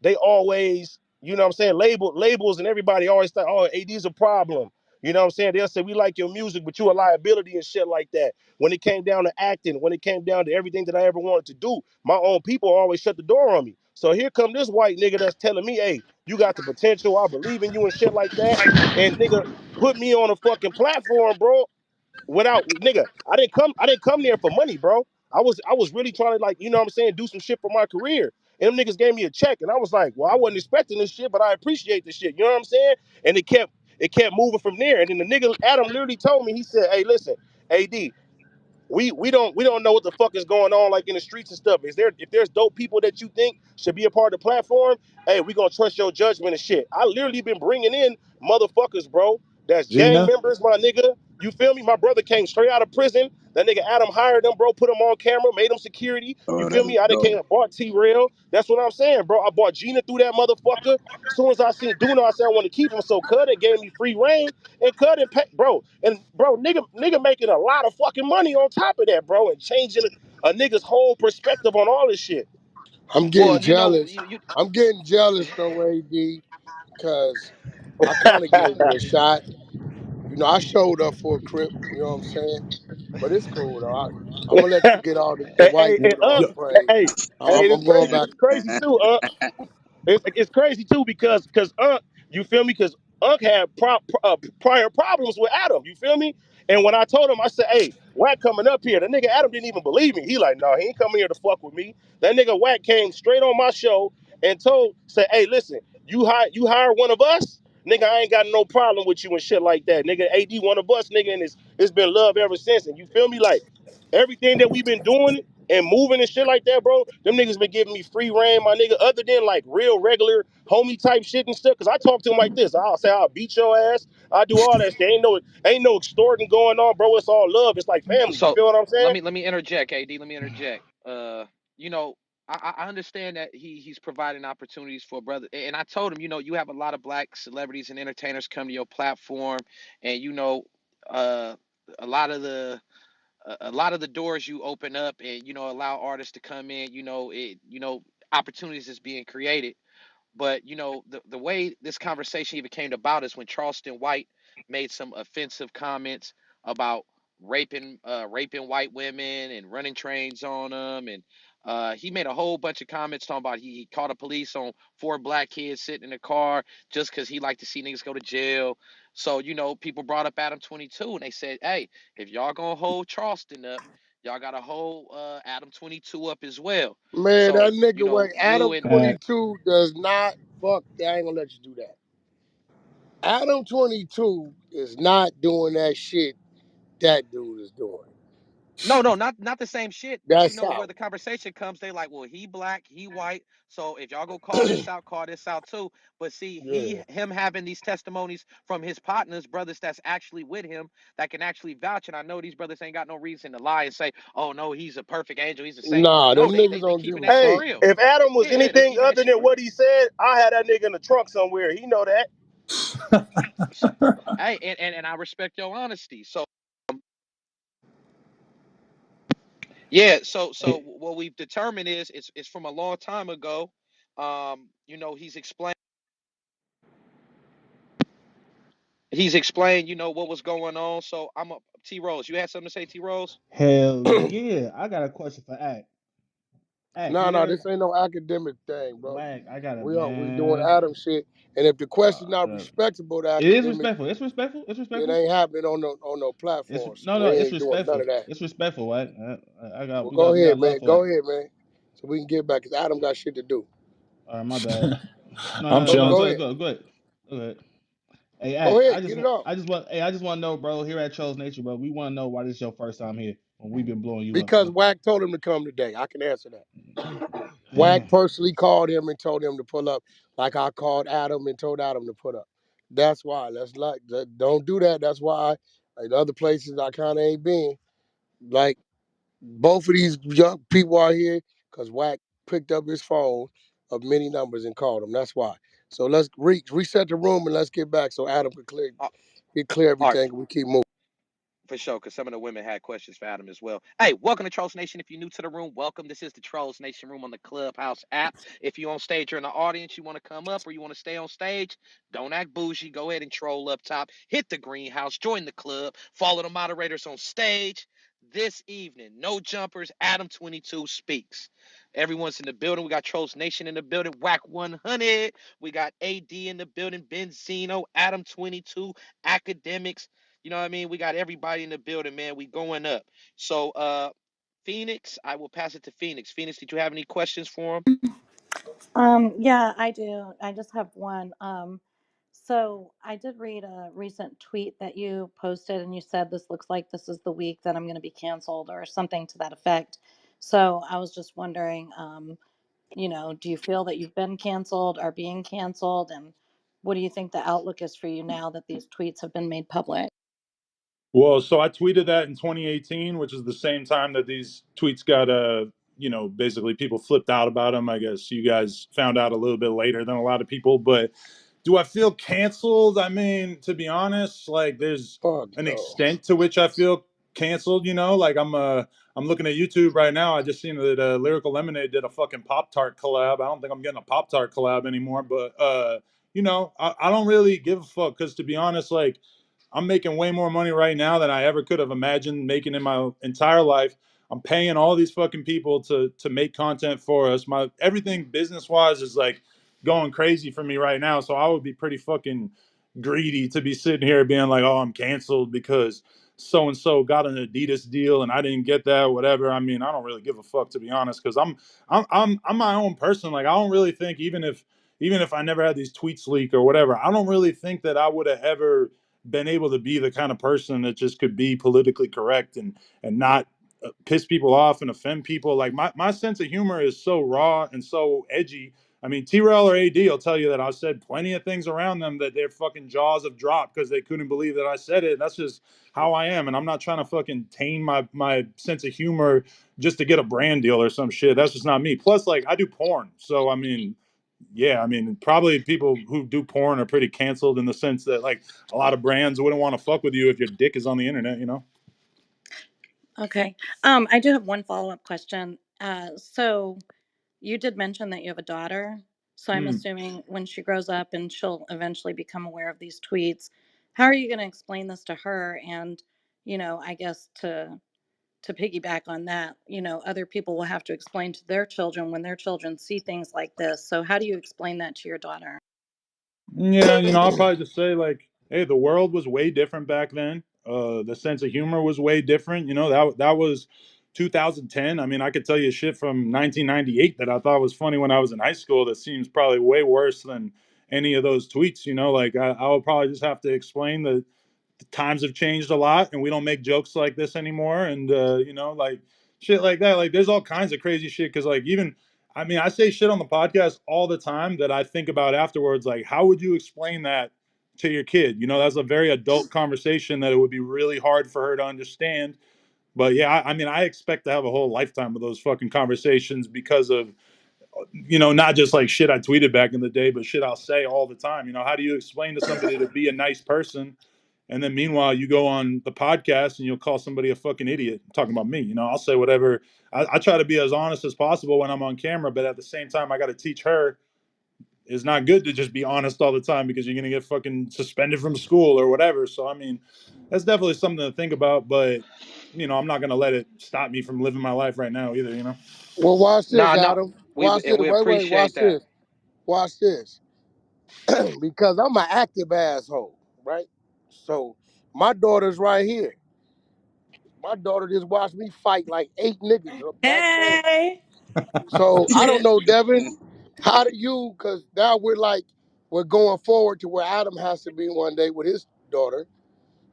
they always, what I'm saying, labels and everybody always thought, oh, AD's a problem. You know what I'm saying? They'll say, we like your music, but you a liability and shit like that. When it came down to acting, when it came down to everything that I ever wanted to do, my own people always shut the door on me. So here come this white nigga that's telling me, hey, you got the potential, I believe in you and shit like that. And nigga, put me on a fucking platform, bro, without nigga, I didn't come there for money, bro. I was really trying to like, what I'm saying, do some shit for my career. And them niggas gave me a check and I was like, well, I wasn't expecting this shit, but I appreciate this shit. You know what I'm saying? And it kept moving from there. And then the nigga Adam literally told me, he said, hey, listen, AD, we don't know what the fuck is going on like in the streets and stuff. If there's dope people that you think should be a part of the platform, hey, we gonna trust your judgment and shit. I literally been bringing in motherfuckers, bro. That's gang Gina. members, my nigga. You feel me? My brother came straight out of prison. That nigga Adam hired them, bro. Put him on camera, made him security. You Oh, feel that's me? I done came dope. and bought T-Rail. That's what I'm saying, bro. I bought Gina through that motherfucker. As soon as I seen Duno, I said I want to keep him. So Cud it gave me free reign and cut and pay, bro. And bro, nigga making a lot of fucking money on top of that, bro, and changing a nigga's whole perspective on all this shit. I'm Well, getting jealous. I'm getting jealous though, AD, because I kind of gave it a shot. I showed up for a crip. You know what I'm saying? But it's cool though. I'm gonna let you get all the white Hey, nigga off praise. hey, I'm going back. it's crazy too. It's crazy too because Unc, you feel me? Because Unc had prior problems with Adam. You feel me? And when I told him, I said, "Hey, Wack coming up here." The nigga Adam didn't even believe me. He like, "No, he ain't coming here to fuck with me." That nigga Wack came straight on my show and said, "Hey, listen, you hire one of us." Nigga, I ain't got no problem with you and shit like that. Nigga, AD one of us, nigga, and it's been love ever since. And you feel me? Like everything that we've been doing. and moving and shit like that, bro, them niggas been giving me free reign, my nigga, other than like real regular homie type shit and stuff. Cause I talk to him like this. I'll say I'll beat your ass. I do all that shit. Ain't no extorting going on, bro. It's all love. It's like family. You So feel what I'm let saying? me interject, AD. Let me interject. You know, I understand that he's providing opportunities for brother, and I told him, you know, you have a lot of black celebrities and entertainers come to your platform, and you know, uh, a lot of the a lot of the doors you open up, and you know, allow artists to come in. You know, opportunities is being created. But you know, the way this conversation even came about is when Charleston White made some offensive comments about raping white women and running trains on them, and he made a whole bunch of comments talking about he called the police on four black kids sitting in the car just because he liked to see niggas go to jail. So you know, people brought up Adam 22 and they said, hey, if y'all gonna hold Charleston up, y'all gotta hold Adam 22 up as well. Man, So that you nigga know, wait. you Adam and Fact. 22 does not fuck. I ain't gonna let you do that. Adam 22 is not doing that shit that dude is doing. no, no, not the same shit. But you That's know where out. the conversation comes, they like, well, he black, he white. So if y'all go call this out too. But see, Yeah. him having these testimonies from his partners, brothers that's actually with him, that can actually vouch. And I know these brothers ain't got no reason to lie and say, oh no, he's a perfect angel, he's a saint. Nah, No, them they niggas they don't keeping give a that shit Hey, fuck. real. if Adam was Yeah, they anything keeping that other shit than real. what he said, I had that nigga in the trunk somewhere. He know that. So, hey, and I respect your honesty. So yeah, so Hey, what we've determined is it's from a long time ago. You know, he's explained, you know, what was going on. So I'm a T Rose. You had something to say, T Rose? hell yeah. I got a question for Act. Act, Nah, you nah, there? this ain't no academic thing, bro. Whack, I got it, We doing man. Adam shit. And if the question's not Uh, respectable to it is academic, respectful. It's respectful. It's it respectful. ain't happening on no It's platform. So no, no. we It's ain't doing none respectful. of that. It's respectful. What? I got. Well, We got love for Go that. ahead, man. So we can get back because Adam got shit to do. All right, my bad. No, I'm no, no. chilling. Go Go ahead. ahead. Go. Go ahead. Go ahead. Hey, Go Act. ahead. Get it off. Hey, I just want to know, bro. Here at Chose Nature, bro. We want to know why this is your first time here when we've been blowing you up, Because bro. Wack told him to come today. I can answer that. Wack Man. personally called him and told him to pull up, like I called Adam and told Adam to put up. That's why. Don't do that. That's why. Like other places I kind of ain't been. Like both of these young people are here because Wack picked up his phone of many numbers and called them. That's why. So let's reset the room and let's get back so Adam can Uh, clear all right, everything and we keep moving. for sure, because some of the women had questions for Adam as well. Hey, welcome to Trolls Nation. If you're new to the room, welcome. This is the Trolls Nation room on the Clubhouse app. If you're on stage or in the audience, you want to come up or you want to stay on stage, don't act bougie. Go ahead and troll up top. Hit the greenhouse, join the club, follow the moderators on stage. This evening, no jumpers. Adam 22 speaks. Everyone's in the building. We got Trolls Nation in the building. Whack 100. We got AD in the building. Benzino, Adam 22, academics. You know what I mean? We got everybody in the building, man. We going up. So, Phoenix, I will pass it to Phoenix. Phoenix, did you have any questions for him? Yeah, I do. I just have one. So I did read a recent tweet that you posted, and you said this looks like this is the week that I'm going to be canceled, or something to that effect. So I was just wondering, do you feel that you've been canceled or being canceled, and what do you think the outlook is for you now that these tweets have been made public? Well, so I tweeted that in 2018, which is the same time that these tweets got, basically people flipped out about them. I guess you guys found out a little bit later than a lot of people. But do I feel canceled? I mean, to be honest, like there's Fuck an no. extent to which I feel canceled. Like I'm looking at YouTube right now. I just seen that Lyrical Lemonade did a fucking Pop Tart collab. I don't think I'm getting a Pop Tart collab anymore. But I don't really give a fuck because to be honest, like I'm making way more money right now than I ever could have imagined making in my entire life. I'm paying all these fucking people to make content for us. My everything business wise is like going crazy for me right now. So I would be pretty fucking greedy to be sitting here being like, oh, I'm canceled because so and so got an Adidas deal and I didn't get that, whatever. I mean, I don't really give a fuck to be honest, because I'm my own person. Like I don't really think even if I never had these tweets leak or whatever, I don't really think that I would have ever been able to be the kind of person that just could be politically correct and not piss people off and offend people. Like my sense of humor is so raw and so edgy. I mean, T-Rail or AD will tell you that I've said plenty of things around them that their fucking jaws have dropped because they couldn't believe that I said it. That's just how I am, and I'm not trying to fucking tame my sense of humor just to get a brand deal or some shit. That's just not me. Plus, like I do porn, so I mean, yeah, I mean, probably people who do porn are pretty canceled in the sense that like a lot of brands wouldn't want to fuck with you if your dick is on the internet, you know? Okay. I do have one follow-up question. So you did mention that you have a daughter. So I'm Hmm. assuming when she grows up and she'll eventually become aware of these tweets, how are you going to explain this to her? And, I guess to piggyback on that, other people will have to explain to their children when their children see things like this. So how do you explain that to your daughter? Yeah, I'll probably just say like, hey, the world was way different back then. The sense of humor was way different. That was 2010. I mean, I could tell you shit from 1998 that I thought was funny when I was in high school. That seems probably way worse than any of those tweets. Like I would probably just have to explain that the times have changed a lot and we don't make jokes like this anymore, and like shit like that. Like there's all kinds of crazy shit because like even I mean I say shit on the podcast all the time that I think about afterwards, like how would you explain that to your kid? That's a very adult conversation that it would be really hard for her to understand. But yeah, I mean I expect to have a whole lifetime of those fucking conversations because of not just like shit I tweeted back in the day, but shit I'll say all the time. How do you explain to somebody to be a nice person, and then meanwhile you go on the podcast and you'll call somebody a fucking idiot? I'm talking about me. I'll say whatever. I try to be as honest as possible when I'm on camera, but at the same time, I got to teach her it's not good to just be honest all the time because you're gonna get fucking suspended from school or whatever. So I mean, that's definitely something to think about. But I'm not gonna let it stop me from living my life right now either. Well, watch this, Nah, no, Adam. we Watch this. and we Wait. appreciate Watch that. this. Watch this. Because I'm an active asshole, right? So my daughter's right here. My daughter just watched me fight like 8 niggas backstage. Hey. So I don't know, Devin. How do you? Because now we're going forward to where Adam has to be one day with his daughter.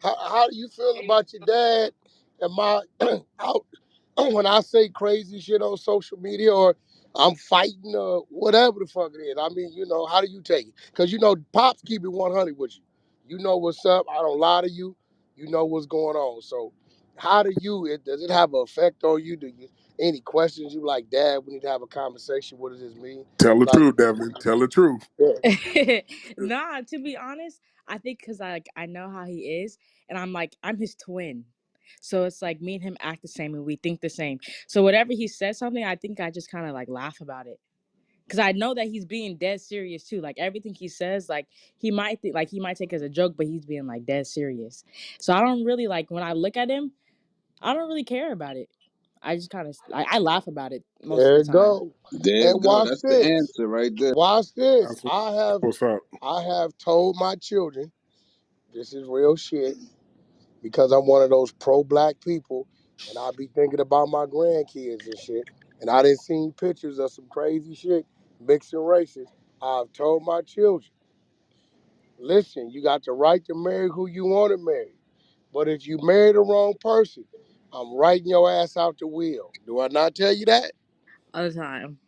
How do you feel about your dad and my out when I say crazy shit on social media or I'm fighting or whatever the fuck it is? I mean, how do you take it? Because Pops keep it 100 with you. You know what's up. I don't lie to you. You know what's going on. So how do does it have an effect on you? Any questions you like, Dad, we need to have a conversation. What does this mean? Tell the Like, truth, Devin. Tell the truth. yeah. Nah, to be honest, I think because I know how he is, and I'm his twin, so it's like me and him act the same, and we think the same. So whatever he says something, I think I just kind of like laugh about it, because I know that he's being dead serious too. Like everything he says, like he might take it as a joke, but he's being like dead serious. So I don't really like when I look at him, I don't really care about it. I just kind of I laugh about it most of There the it time. go. There you And go. watch That's the this. answer right there. Watch this. That's I have what's up. I have told my children this is real shit because I'm one of those pro-black people, and I be thinking about my grandkids and shit. And I didn't see pictures of some crazy shit mixing races. I've told my children, listen, you got the right to marry who you want to marry, but if you marry the wrong person, I'm writing your ass out the wheel. Do I not tell you that? All the time.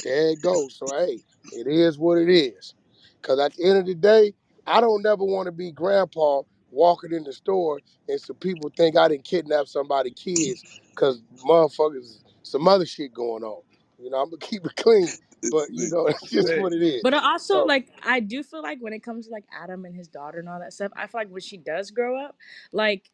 There it goes. So hey, it is what it is. Cause at the end of the day, I don't never want to be grandpa walking in the store and some people think I didn't kidnap somebody's kids because motherfuckers some other shit going on. I'm gonna keep it clean. But that's just Hey, what it is. But also, So like, I do feel like when it comes to like Adam and his daughter and all that stuff, I feel like when she does grow up, like,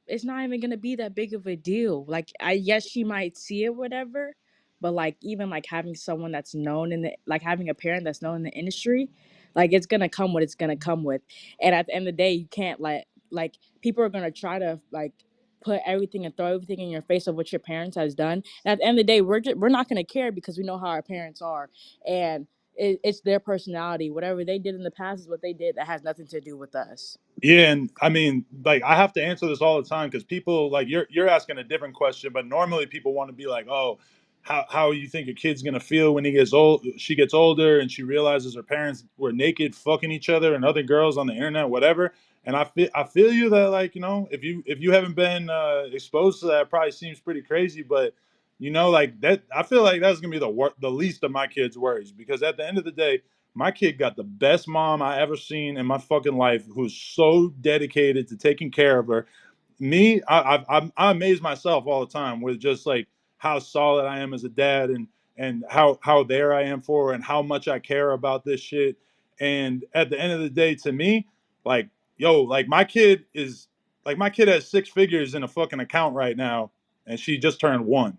it's not even gonna be that big of a deal. Like, I yes, she might see it, whatever, but like even like having someone that's known in the like having a parent that's known in the industry, like it's gonna come what it's gonna come with. And at the end of the day, you can't let like people are gonna try to like put everything and throw everything in your face of what your parents has done. And at the end of the day, we're not gonna care because we know how our parents are, and it's their personality. Whatever they did in the past is what they did. That has nothing to do with us. Yeah, and I mean, like, I have to answer this all the time because people like you're asking a different question, but normally people want to be like, oh, how you think a kid's gonna feel when he gets old? She gets older and she realizes her parents were naked, fucking each other and other girls on the internet, whatever. And I feel you that, like, if you haven't been exposed to that, it probably seems pretty crazy, but like that, I feel like that's gonna be the least of my kids' worries, because at the end of the day, my kid got the best mom I ever seen in my fucking life, who's so dedicated to taking care of her. Me, I amaze myself all the time with just like how solid I am as a dad, and how there I am for her, and how much I care about this shit. And at the end of the day, to me, like, yo, like my kid has six figures in a fucking account right now, and she just turned one.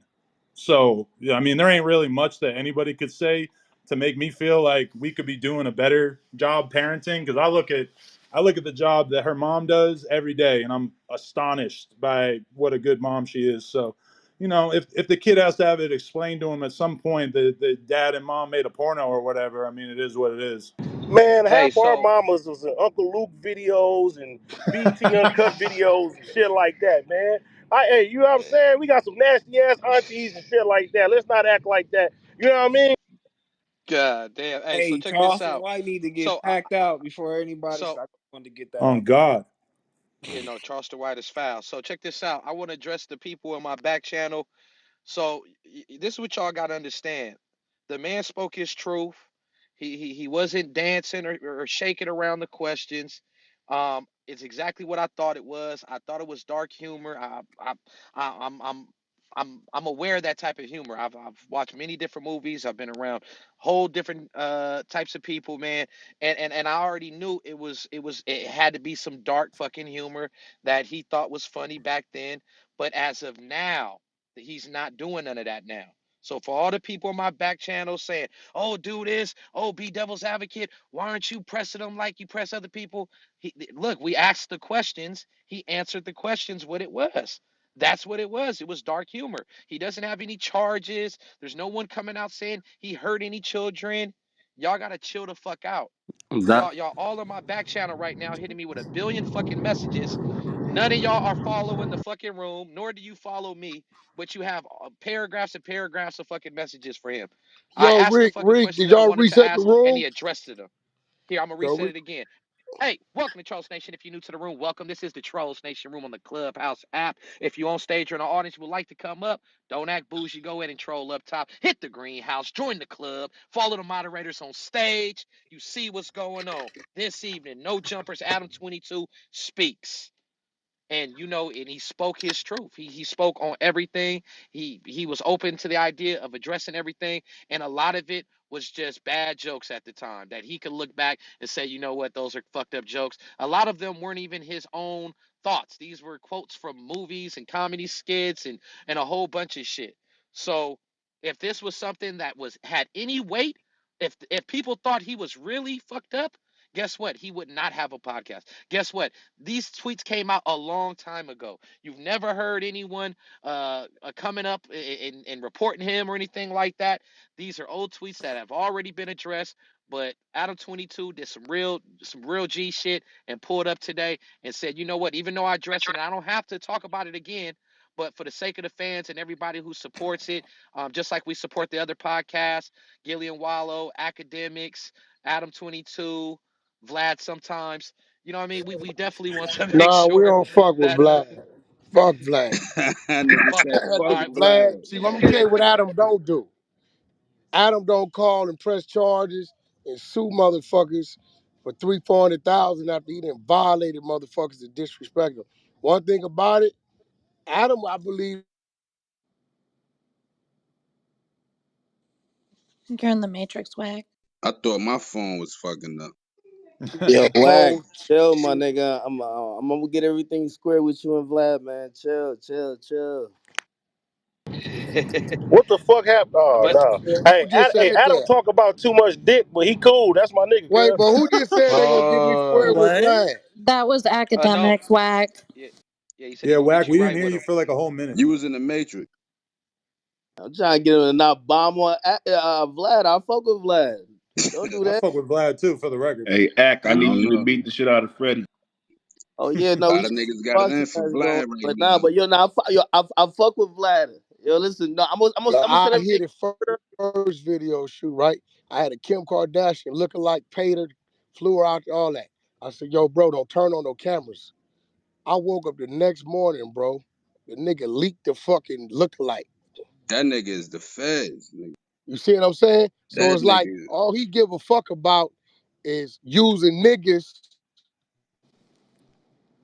So yeah, I mean, there ain't really much that anybody could say to make me feel like we could be doing a better job parenting. Because I look at the job that her mom does every day, and I'm astonished by what a good mom she is. So, if the kid has to have it explained to him at some point that dad and mom made a porno or whatever, I mean, it is what it is. Man, Hey, half our so mamas was in Uncle Luke videos and BT Uncut videos and shit like that, man. Hey, you know what I'm saying? We got some nasty ass aunties and shit like that. Let's not act like that. You know what I mean? God damn. Hey, so Hey, check this Charleston out. White need to get So I packed out before anybody. so I just wanted to get that On out. God. Charleston White is foul. So check this out. I want to address the people in my back channel. So this is what y'all got to understand. The man spoke his truth. He wasn't dancing or shaking around the questions. It's exactly what I thought it was. I thought it was dark humor. I'm aware of that type of humor. I've watched many different movies. I've been around whole different types of people, man, and I already knew it had to be some dark fucking humor that he thought was funny back then. But as of now, he's not doing none of that now. So for all the people on my back channel saying, "Oh, do this. Oh, be devil's advocate. Why aren't you pressing them like you press other people?" Look, we asked the questions. He answered the questions. What it was. That's what it was. It was dark humor. He doesn't have any charges. There's no one coming out saying he hurt any children. Y'all gotta chill the fuck out. That Y'all all on my back channel right now hitting me with a billion fucking messages. None of y'all are following the fucking room, nor do you follow me, but you have paragraphs and paragraphs of fucking messages for him. I Yo, asked the fucking Rick, questions did that I y'all wanted to reset the ask, and room? he addressed them. Here, I'm gonna Yo, reset Rick, it again. Hey, welcome to Trolls Nation. If you're new to the room, welcome. This is the Trolls Nation room on the Clubhouse app. If you're on stage or in the audience, you would like to come up, don't act bougie. Go ahead and troll up top. Hit the greenhouse. Join the club. Follow the moderators on stage. You see what's going on this evening. No jumpers. Adam 22 speaks, and he spoke his truth. He spoke on everything. He was open to the idea of addressing everything, and a lot of it was just bad jokes at the time that he could look back and say, you know what, those are fucked up jokes. A lot of them weren't even his own thoughts. These were quotes from movies and comedy skits and a whole bunch of shit. So if this was something that was had any weight, if people thought he was really fucked up, guess what? He would not have a podcast. Guess what? These tweets came out a long time ago. You've never heard anyone coming up and reporting him or anything like that. These are old tweets that have already been addressed. But Adam 22 did some real G shit and pulled up today and said, you know what? Even though I addressed it, and I don't have to talk about it again. But for the sake of the fans and everybody who supports it, just like we support the other podcasts, Gillian Wallow, Academics, Adam 22, Vlad sometimes. You know what I mean? We definitely want to make nah, we sure don't fuck with that Vlad. Fuck Vlad. Nigga fuck said him. All fuck right, well, Vlad, Vlad. see, let me tell you what Adam don't do. Adam don't call and press charges and sue motherfuckers for 300,000 after he done violated motherfuckers and disrespect them. One thing about it, Adam, I believe, You're in the Matrix, Wag. I thought my phone was fucking up. Yo, Wag, phone. chill, my nigga. I'm gonna get everything square with you and Vlad, man. Chill, chill, chill. What the fuck happened? Oh but no. Yeah, Hey, who just said Hey, Adam that? talk about too much dick, but he cool. That's my nigga, Wait, but who just said they gonna get me square with What? Vlad? That was no, academics, Wag. yeah, yeah. He said he Yeah, gonna get Whack, you we didn't right hear with you him. for like a whole minute. You was in the Matrix. I'm trying to get him to not bomb on Vlad. I fuck with Vlad. Don't do I that. fuck with Vlad too, for the record. Hey, Ack, I I need don't you to know. beat the shit out of Freddie. Oh yeah, A no, we lot of should niggas got it boxing in for match going. Vlad right But nah, now. but yo, nah, I fuck with Vlad. Yo, listen, no, Look, I'm gonna I send hit everything. it first video shoot, right? I had a Kim Kardashian looking like Pater, flew her out, all that. I said, yo, bro, don't turn on no cameras. I woke up the next morning, bro. The nigga leaked the fucking lookalike. That nigga is the feds. Nigga. You see what I'm saying? So That it's like nigga. all he give a fuck about is using niggas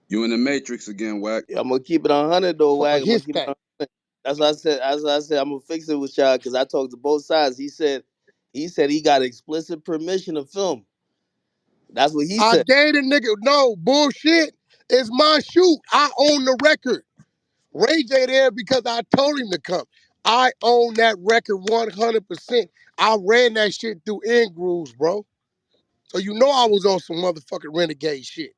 You in the Matrix again, Wack. Yeah, I'm gonna keep it 100 though, for Wag. I'm gonna his keep it thing. 100. That's what I said. As I said, I'm gonna fix it with y'all because I talked to both sides. He said he got explicit permission to film. That's what he I said. gave the nigga no bullshit. It's my shoot. I own the record. Ray J there because I told him to come. I own that record 100%. I ran that shit through end grooves, bro. So you know I was on some motherfucking renegade shit.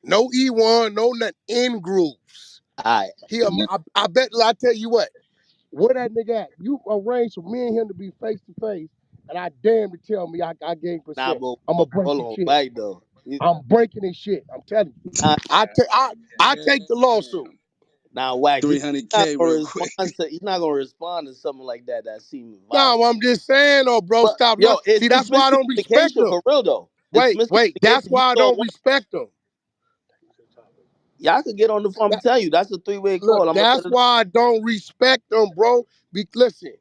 No E1, no nothing. End grooves. All right, I bet. I tell you what. Where that nigga at? You arranged for me and him to be face to face, and I dare him to tell me I gained nah, percent. but I'm gonna break hold his on, shit. Wag though. I'm breaking his shit. I'm telling you. Nah, I take the lawsuit. Damn. nah, Wag. He's not 300K gonna real quick. respond to. He's not gonna respond to something like that that seems No, violent. I'm just saying, though, bro. But Stop lying. yo, See, it's that's why I don't respect miscommunication them. for real though. It's Wait. That's miscommunication. He's why I on don't one. respect them. Y'all could get on the phone. I'm That, telling you, that's a three-way look, call. I'm gonna that's set it up. why I don't respect them, bro. Listen,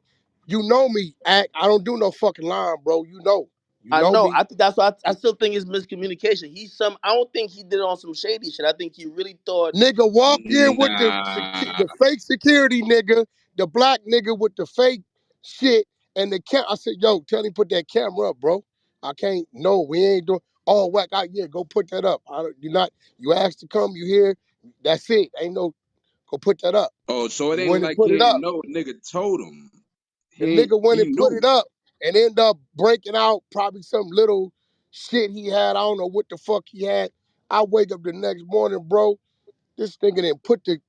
you know me. I don't do no fucking lying, bro. You know. You I know know. me. I think that's why I still think it's miscommunication. I don't think he did it on some shady shit. I think he really thought. Nigga walk in with Nah. the fake security nigga, the black nigga with the fake shit, and the I said, yo, tell him put that camera up, bro. I can't. No, we ain't doing. Oh, whack out. Yeah, go put that up. You're not. You asked to come. You here. That's it. Ain't no. Go put that up. Oh, so it He ain't went and like put it he ain't up. know. Nigga told him. The nigga went He and put knew. it up, and ended up breaking out probably some little shit he had. I don't know what the fuck he had. I wake up the next morning, bro. This nigga didn't put the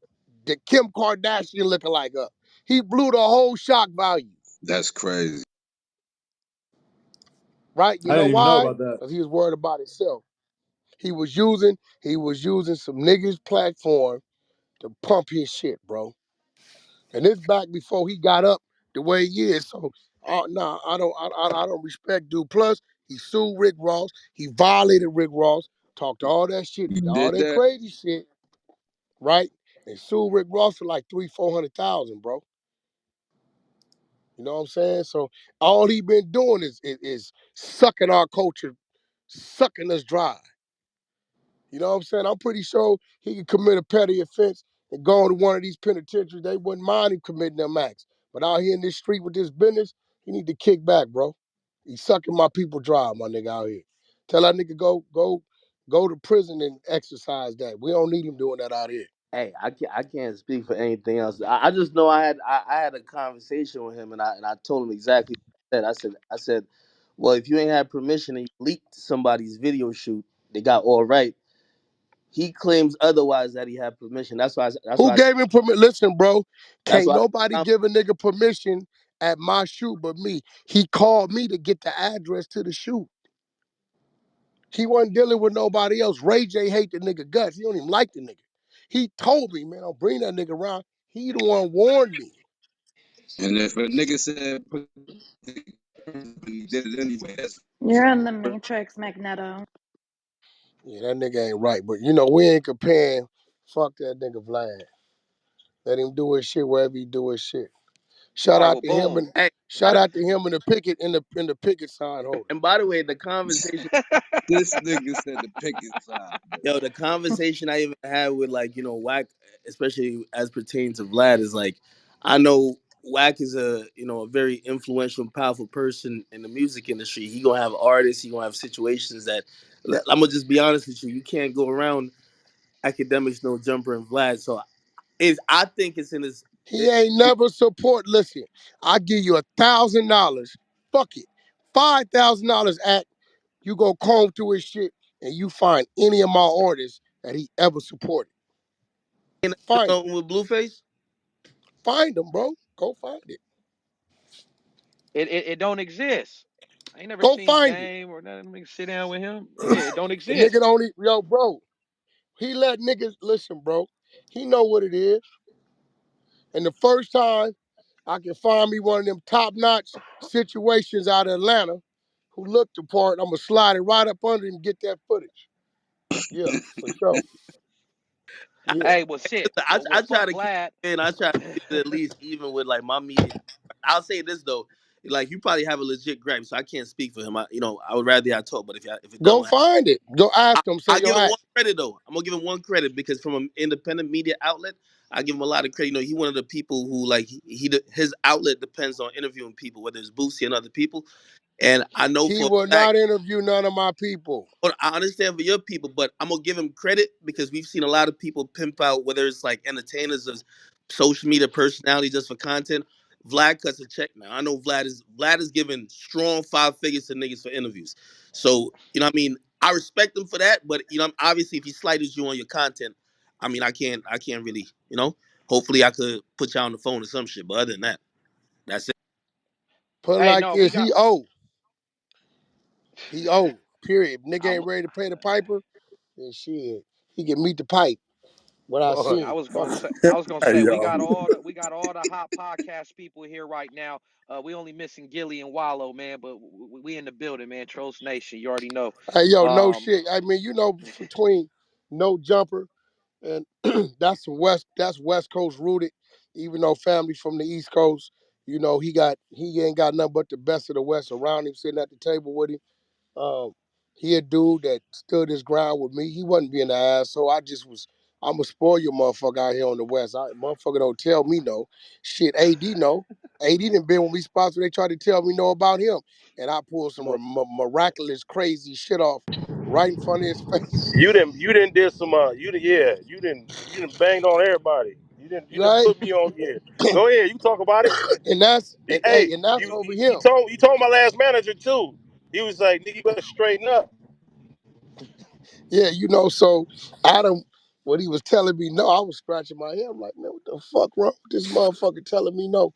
Kim Kardashian looking like up. He blew the whole shock value, That's crazy. right? You I know didn't even know why? about that. Because he was worried about himself. He was using some niggas platform to pump his shit, bro. And this back before he got up the way he is. So, nah, I don't respect dude. Plus, he sued Rick Ross. He violated Rick Ross. Talked all that shit, You all did that that? crazy shit, right? And sued Rick Ross for like 400,000, bro. You know what I'm saying? So all he been doing is sucking our culture, sucking us dry. You know what I'm saying? I'm pretty sure he could commit a petty offense and go into one of these penitentiaries. They wouldn't mind him committing them acts. But out here in this street with this business, he need to kick back, bro. He's sucking my people dry, my nigga out here. Tell that nigga go to prison and exercise that. We don't need him doing that out here. Hey, I can't speak for anything else. I just know I had a conversation with him, and I told him exactly what I said, well, if you ain't had permission and you leaked somebody's video shoot, they got all right. He claims otherwise that he had permission. That's Who why gave him permission? Listen, bro, that's can't why nobody give a nigga permission at my shoot but me. He called me to get the address to the shoot. He wasn't dealing with nobody else. Ray J hate the nigga guts. He don't even like the nigga. He told me, man, don't bring that nigga around. He the one warned me. And if a nigga said put the he did it anyway. That's You're in the Matrix, Magneto. Yeah, that nigga ain't right. But you know, we ain't comparing. Fuck that nigga Vlad. Let him do his shit wherever he do his shit. All Shout right, out well, to him boom. and hey, shout out to him and the picket in the picket sign holder. and by the way, the conversation. this nigga said the picket side. Yo, the conversation I even had with like Wack, especially as pertains to Vlad, is like I know Wack is a very influential, powerful person in the music industry. He gonna have artists. He gonna have situations that I'm gonna just be honest with you. You can't go around academics no jumper and Vlad. So I think it's in his. He ain't never support. Listen, I give you $1,000. Fuck it. $5,000 at you go comb through his shit and you find any of my artists that he ever supported. Find them. With Blueface. Find them, bro. Go find it. It don't exist. I ain't never Go seen find it. Game or nothing. Nigga sit down with him. Yeah, it don't The nigga exist. don't eat, yo, bro. He let niggas listen, bro. He know what it is. And the first time I can find me one of them top-notch situations out of Atlanta who looked the part, I'ma slide it right up under him and get that footage. Yeah, for sure. Yeah. Hey, well, shit. Well, I try fuck to keep Vlad. it, and I try to keep it at least even with like my media. I'll say this though, like you probably have a legit gripe, so I can't speak for him. I would rather I talk, but if it Go don't, find it. Go I, ask them. Say, I yo, give him ask. one credit though. I'm gonna give him one credit because from an independent media outlet, I give him a lot of credit. You know, he one of the people who like his outlet depends on interviewing people, whether it's Boosie and other people. And I know He for will a fact. not interview none of my people. But I understand for your people, but I'm gonna give him credit because we've seen a lot of people pimp out, whether it's like entertainers or social media personalities just for content. Vlad cuts a check now. I know Vlad is giving strong five figures to niggas for interviews. So you know, what I mean, I respect him for that. But you know, obviously, if he slighted you on your content, I mean, I can't really, you know. Hopefully, I could put you on the phone or some shit. But other than that, that's it. Put it Hey, like no, we this. got. He owe. He owe. Period. If nigga I'm. ain't ready to pay the piper, then shit. He can meet the pipe. What I Boy. I seen. was Fuck gonna it. say. I was gonna say Hey, we yo. got all the hot podcast people here right now. We only missing Gilly and Wallow, man, but we in the building, man. Trolls Nation, you already know. Hey, yo, no Um, shit. I mean, between no jumper and that's West Coast rooted. Even though family from the East Coast, he ain't got nothing but the best of the West around him sitting at the table with him. Um, he a dude that stood his ground with me. He wasn't being an ass, so I'm a spoil your motherfucker out here on the West. Motherfucker don't tell me no. Shit, AD no. AD done been with me spots where they tried to tell me no about him. And I pulled some miraculous, crazy shit off right in front of his face. You didn't did some you didn't banged on everybody. You didn't Right? put me on, yeah. Go ahead, you talk about it. Hey, And that's you over you him. told you told my last manager too. He was like, nigga, you better straighten up. Yeah, so Adam, what he was telling me no, I was scratching my head. I'm like, man, what the fuck wrong with this motherfucker telling me no?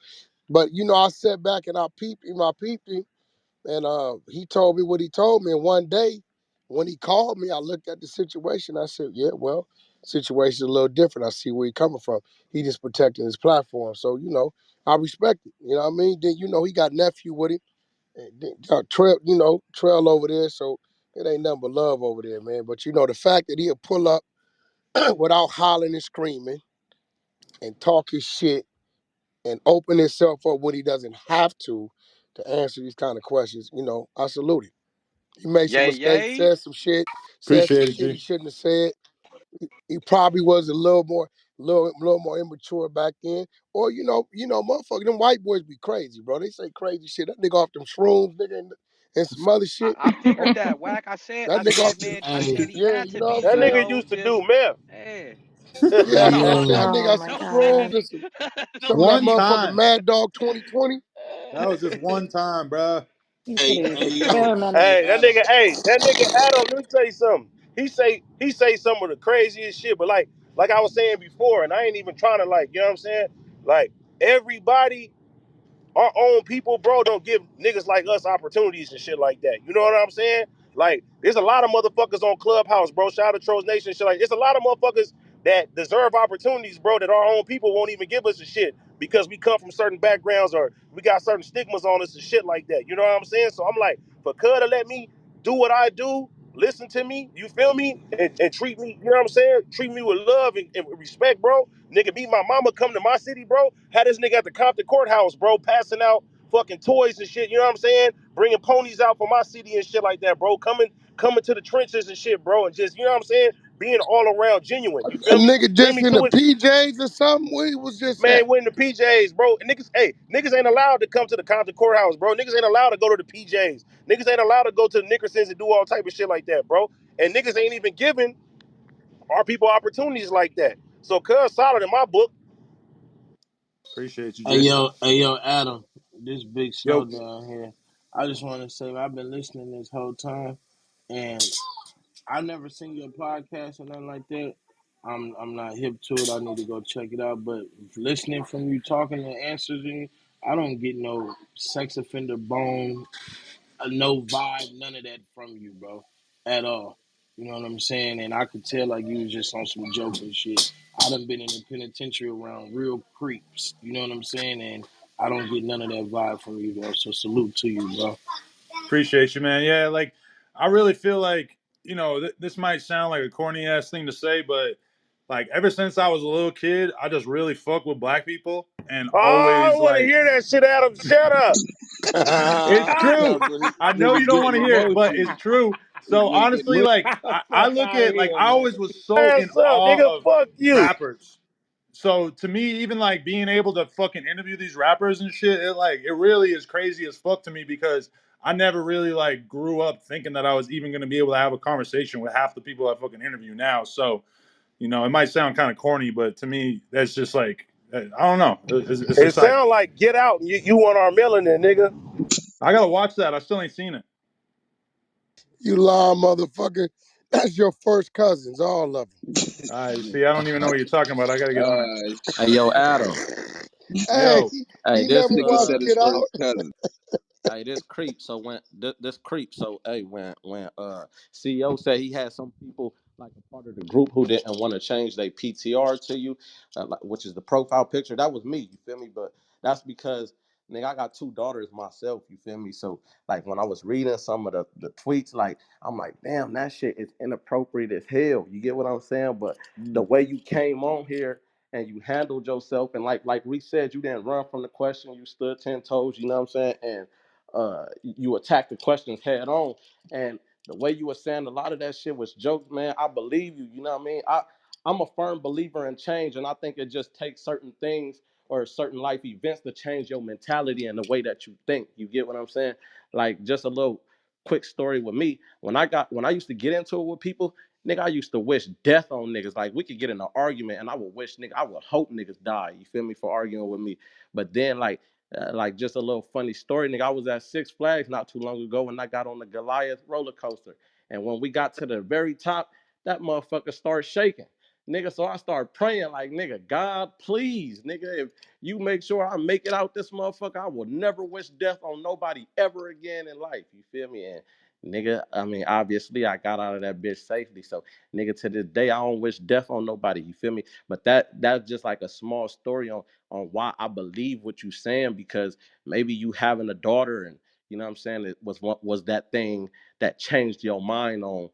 But I sat back and I peeped him, and he told me what he told me. And one day, when he called me, I looked at the situation. I said, yeah, well, situation's a little different. I see where he coming from. He just protecting his platform. So, I respect it. You know what I mean? Then he got nephew with him. And then got trail over there. So it ain't nothing but love over there, man. But the fact that he'll pull up without hollering and screaming and talk his shit and open himself up when he doesn't have to answer these kind of questions, I salute him. He made some yay, mistakes, yay. said some Appreciate it, shit he G. shouldn't have said. He probably was a little more immature back then. Or motherfucker, them white boys be crazy, bro. They say crazy shit. That nigga off them shrooms, nigga, and some other I, shit. I Oh, figured that. Whack. I said. that I nigga off said, the man. I Hey, said he yeah, had you to know what be, I'm That saying? nigga just. used to do meth. Man. Yeah, he off that Oh nigga my some God. shrooms and some of that One motherfucking time. Mad Dog 2020. That was just one time, bruh. You said Hey, he was hey, yo, experimenting. hey, Adam. That nigga Adam, let me tell you something. He say some of the craziest shit, but like I was saying before, and I ain't even trying to like, you know what I'm saying? Like everybody our own people, bro, don't give niggas like us opportunities and shit like that. You know what I'm saying? Like, there's a lot of motherfuckers on Clubhouse, bro. Shout out to Trolls Nation, shit like. There's a lot of motherfuckers that deserve opportunities, bro. That our own people won't even give us a shit because we come from certain backgrounds or we got certain stigmas on us and shit like that. You know what I'm saying? So I'm like, for Cud to let me do what I do, listen to me, you feel me, and treat me, you know what I'm saying? Treat me with love and respect, bro. Nigga, beat my mama, come to my city, bro. Had this nigga at the Compton courthouse, bro, passing out fucking toys and shit. You know what I'm saying? Bringing ponies out for my city and shit like that, bro. Coming to the trenches and shit, bro, and just, you know what I'm saying? Being all around genuine. You A feel me? nigga Treat just me in to the it. PJs or something. Where he was just at. Man, we're in the PJs, bro. And niggas ain't allowed to come to the Compton courthouse, bro. Niggas ain't allowed to go to the PJs. Niggas ain't allowed to go to the Nickersons and do all type of shit like that, bro. And niggas ain't even giving our people opportunities like that. So, cuz solid in my book. Appreciate you, Hey, G. yo, Adam. This big snow Yo, down here. I just want to say I've been listening this whole time, and I've never seen your podcast or nothing like that. I'm not hip to it. I need to go check it out. But listening from you talking and answering, I don't get no sex offender bone, no vibe, none of that from you, bro, at all. You know what I'm saying? And I could tell like you was just on some joking shit. I done been in the penitentiary around real creeps. You know what I'm saying? And I don't get none of that vibe from you, bro. So salute to you, bro. Appreciate you, man. Yeah, like I really feel like this might sound like a corny ass thing to say, but like ever since I was a little kid, I just really fuck with black people and Oh, I always don't want to like hear that shit, Adam. Shut up. it's true. That's what he I know you nigga don't getting want to hear it, but it's emotional. true. This So nigga getting honestly, emotional. like I Fuck look out of at like here, I man. always was so in Ass up, awe nigga. of Fuck you. rappers. So to me, even like being able to fucking interview these rappers and shit, it really is crazy as fuck to me because I never really like grew up thinking that I was even gonna be able to have a conversation with half the people I fucking interview now. So it might sound kind of corny, but to me, that's just like I don't know. It's It exciting. sound like Get Out. You want our melanin, nigga. I gotta watch that. I still ain't seen it. You lying motherfucker. That's your first cousins, all of I see. I don't even know what you're talking about. I gotta get on it. Hey, yo, Adam. them. Hey, Yo, Hey, he this never Nigga watched said his Get Out. first cousin. Hey, this creep. So this creep. So hey, when CEO said he had some people like a part of the group who didn't want to change their PTR to you, which is the profile picture. That was me. You feel me? But that's because nigga, I got two daughters myself. You feel me? So like when I was reading some of the tweets, like I'm like, damn, that shit is inappropriate as hell. You get what I'm saying? But the mm, way you came on here and you handled yourself, and like Reese said, you didn't run from the question. You stood 10 toes. You know what I'm saying? And you attack the questions head on. And the way you were saying a lot of that shit was jokes, man. I believe you. You know what I mean? I'm a firm believer in change, and I think it just takes certain things or certain life events to change your mentality and the way that you think. You get what I'm saying? Like just a little quick story with me. When I used to get into it with people, nigga, I used to wish death on niggas. Like we could get in an argument, and I would hope niggas die. You feel me for arguing with me? But then like just a little funny story, nigga. I was at Six Flags not too long ago, and I got on the Goliath roller coaster. And when we got to the very top, that motherfucker started shaking, nigga. So I started praying, like, nigga, God, please, nigga, if you make sure I make it out this motherfucker, I will never wish death on nobody ever again in life. You feel me? And nigga, I mean, obviously, I got out of that bitch safely. So, nigga, to this day, I don't wish death on nobody. You feel me? But that's just like a small story on why I believe what you're saying, because maybe you having a daughter, and you know what I'm saying, it was what was that thing that changed your mind on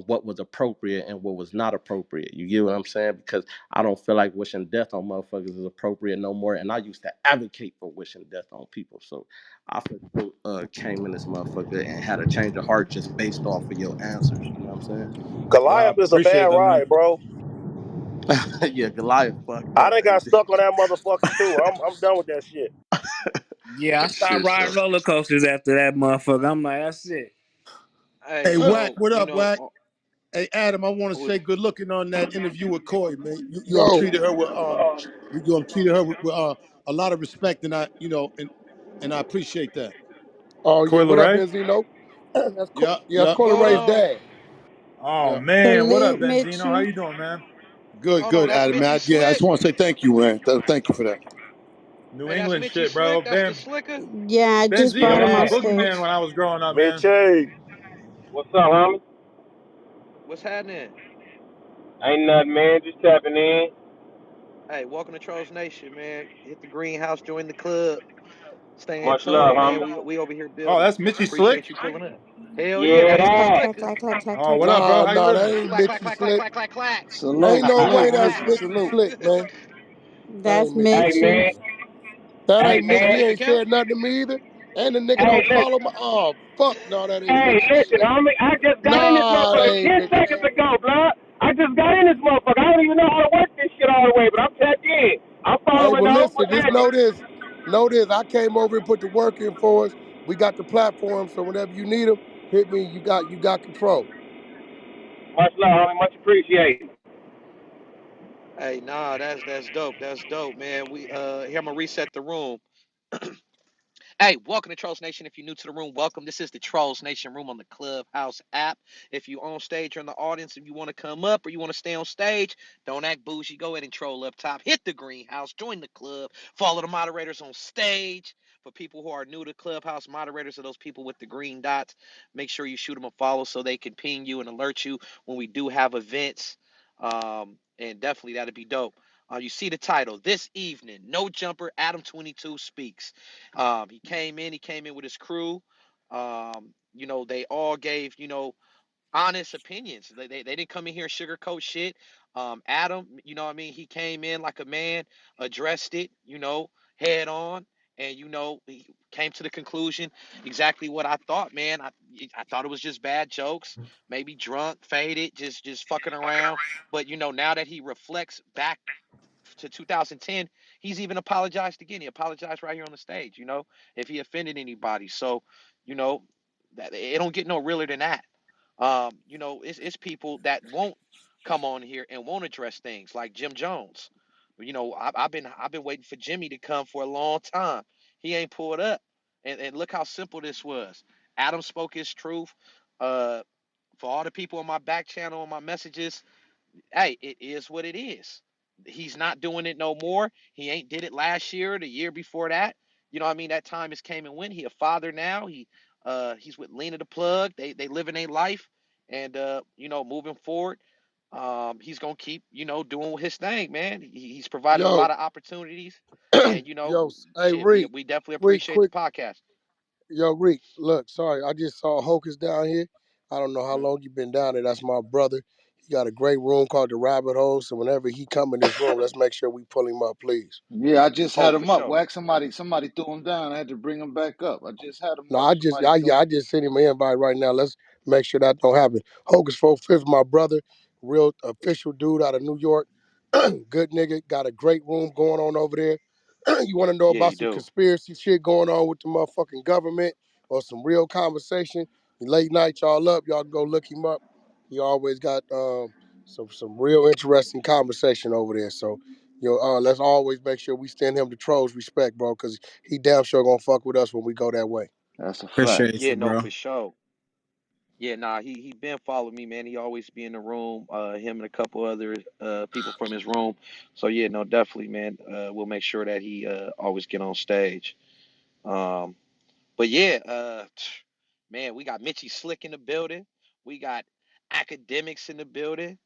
what was appropriate and what was not appropriate. You get what I'm saying? Because I don't feel like wishing death on motherfuckers is appropriate no more. And I used to advocate for wishing death on people. So I came in this motherfucker and had a change of heart just based off of your answers. You know what I'm well, I Goliath is a bad appreciate that, man. ride, bro. saying? Yeah, Goliath fucked I up. done got stuck on that motherfucker too. I'm done with that shit. Yeah, I stopped Shit, so riding roller coasters after that motherfucker. I'm like, that's it. Hey, Hey, Wack, so what up, Wack? Hey, Adam, I want to say good looking on that interview with Coy, man. Yo, Treated her with treated her with a lot of respect, and I appreciate that. oh yeah, Coy what up, Leray? Benzino? Yeah, Yeah, that's yeah, Coil hold Ray's on, dad. Oh yeah. man, what up, Salute, Benzino? How Mitchie. you doing, man? Good, hold on. good, That's Adam, Mitchy man. Yeah, I Slick. just want to say thank you, man. Thank you for that. New Hey, that's England Mitchy shit, bro. Slick. That's the slicker. Yeah, I just Benzino brought was him the on Yeah. boogeyman stage. when I was growing up, Mitch man. A. What's up, homie? What's happening? Ain't nothing, man. Just tapping in. Hey, welcome to Trolls Nation, man. Hit the greenhouse, join the club, stay in Much love, tune, man. homie. We over here Oh, building. that's Mitchy Slick. Appreciate you pulling up. Hell yeah, that's the Clack, Yeah. clack, slicker. clack, clack, clack, Oh, clack, what clack. up, bro? Nah, How you nah, that living? ain't Clack clack Mitchy clack clack Slick. clack clack clack. Ain't Salute, no Clack way salute. that's clack. Mitchy Salute. Slick, man. That That's ain't Mitchy Hey, Slick. Mitchie. man. That Hey, ain't That's Mitchy. man. He Mitchy ain't Kim. said nothing to me either. And the nigga Hey, don't listen. follow my. Oh fuck, no, that ain't Hey, Mitchy listen, Slick. homie. I just got in this Nah, that motherfucker ain't 10 Mitchy. seconds ago, blood. I just got in this motherfucker. I don't even know how to work this shit all the way, but I'm tapped in. I'm Hey, following well, though. listen, What's just happening? know this. Know this. I came over and put the work in for us. We got the platform, so whenever you need them, hit me. You got control. Much love, homie. Much appreciated. Hey, nah, that's dope. That's dope, man. Here I'm gonna reset the room. Hey, welcome to Trolls Nation. If you're new to the room, welcome. This is the Trolls Nation room on the Clubhouse app. If you're on stage or in the audience and you want to come up or you want to stay on stage, don't act bougie. Go ahead and troll up top. Hit the greenhouse. Join the club. Follow the moderators on stage. For people who are new to Clubhouse, moderators are those people with the green dots. Make sure you shoot them a follow so they can ping you and alert you when we do have events. And definitely that'd be dope. You see the title this evening. No jumper. Adam 22 speaks. He came in with his crew. They all gave, honest opinions. They didn't come in here and sugarcoat shit. Adam, you know what I mean? He came in like a man, addressed it, head on, and he came to the conclusion exactly what I thought, man. I thought it was just bad jokes, maybe drunk, faded, just fucking around. But now that he reflects back to 2010, he's even apologized again. He apologized right here on the stage, if he offended anybody. So, you know, that it don't get no realer than that. It's people that won't come on here and won't address things like Jim Jones. I've been waiting for Jimmy to come for a long time. He ain't pulled up, and look how simple this was. Adam spoke his truth. Uh, for all the people on my back channel on my messages, hey, it is what it is. He's not doing it no more. He ain't did it last year, the year before that. You know what I mean? That time has came and went. He a father now. He's with Lena the Plug. They living a life, and moving forward, he's gonna keep doing his thing, man. He's provided a Yo, lot of opportunities, and yo, hey shit, we Reek, we definitely Reek, appreciate the quick, podcast. yo, Reek. Look, sorry, I just saw Hocus down here. I don't know how Mhm. long you been down there. That's my brother. He got a great room called the Rabbit Hole. So whenever he come in this room, let's make sure we pull him up, please. Yeah, I just Oh, had for him up. sure. Wax somebody threw him down. I had to bring him back up. I just had him No, up. Somebody threw yeah, him. I just sent him an invite right now. Let's make sure that don't happen. Hocus 4 5, my brother, real official dude out of New York. Good nigga, got a great room going on over there. You want to know Yeah, about you some do. conspiracy shit going on with the motherfucking government or some real conversation? Late night, y'all up, y'all go look him up. He always got some real interesting conversation over there. So let's always make sure we stand him to trolls respect, bro, because he damn sure gonna fuck with us when we go that way. That's a fact. Appreciate Yeah, you, no, bro. for sure. Yeah, nah, he been following me, man. He always be in the room. Him and a couple other people from his room. So yeah, no, definitely, man. We'll make sure that he always get on stage. Um, but yeah, man, we got Mitchy Slick in the building. We got academics in the building.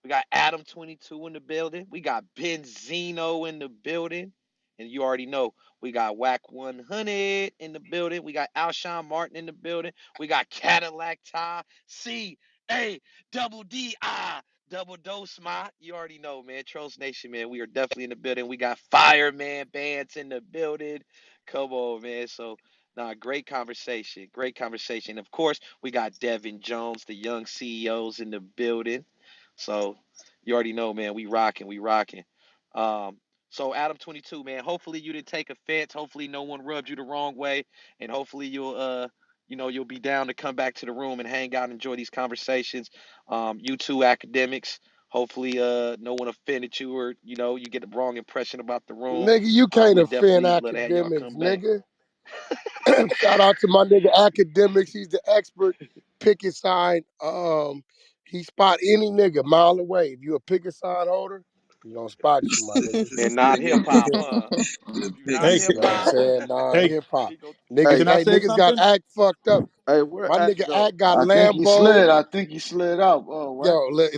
We got Adam 22 in the building. We got Benzino in the building. And you already know we got Whack 100 in the building. We got Alshon Martin in the building. We got Cadillac Ty C A double D I double dose my. You already know, man. Trolls Nation, man. We are definitely in the building. We got Fireman Bands in the building. Come on, man. So nah, great conversation. Great conversation. Of course, we got Devin Jones, the young CEOs in the building. So you already know, man, we rocking, we rocking. Um, so Adam 22, man, hopefully you didn't take offense. Hopefully no one rubbed you the wrong way. And hopefully you'll be down to come back to the room and hang out and enjoy these conversations. You two academics. Hopefully no one offended you or you get the wrong impression about the room. Nigga, you can't We offend definitely love to have y'all academics, come back. nigga. Shout out to my nigga academics. He's the expert picket sign. He spot any nigga mile away. If you a picket sign holder, he gonna spot you, my nigga. And This not hip nigga, hop, Yeah. huh? the If you're not Hey, picket You hip know what I'm hop, sign. saying? Nah, hey, hip hop. he go. Niggas, can I Hey, hey, say niggas got something? act fucked up. hey, where My Act nigga go? act got I think he slid. Lambo. I think he slid out. Oh, Wax. Yo, look.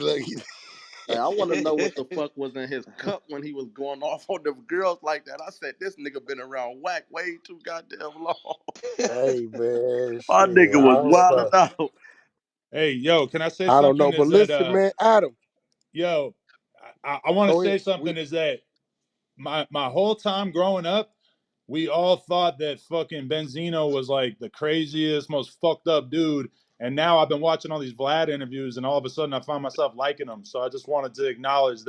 Hey, I want to know what the fuck was in his cup when he was going off on the girls like that. I said, this nigga been around whack way too goddamn long. Hey man, My shit. nigga I was don't wilding know. out. Hey, yo, can I say I don't something? know. But Is that listen, man, Adam, yo, I want to go ahead. say something. Is that my whole time growing up, we all thought that fucking Benzino was like the craziest, most fucked up dude. And now I've been watching all these Vlad interviews, and all of a sudden I find myself liking him. So I just wanted to acknowledge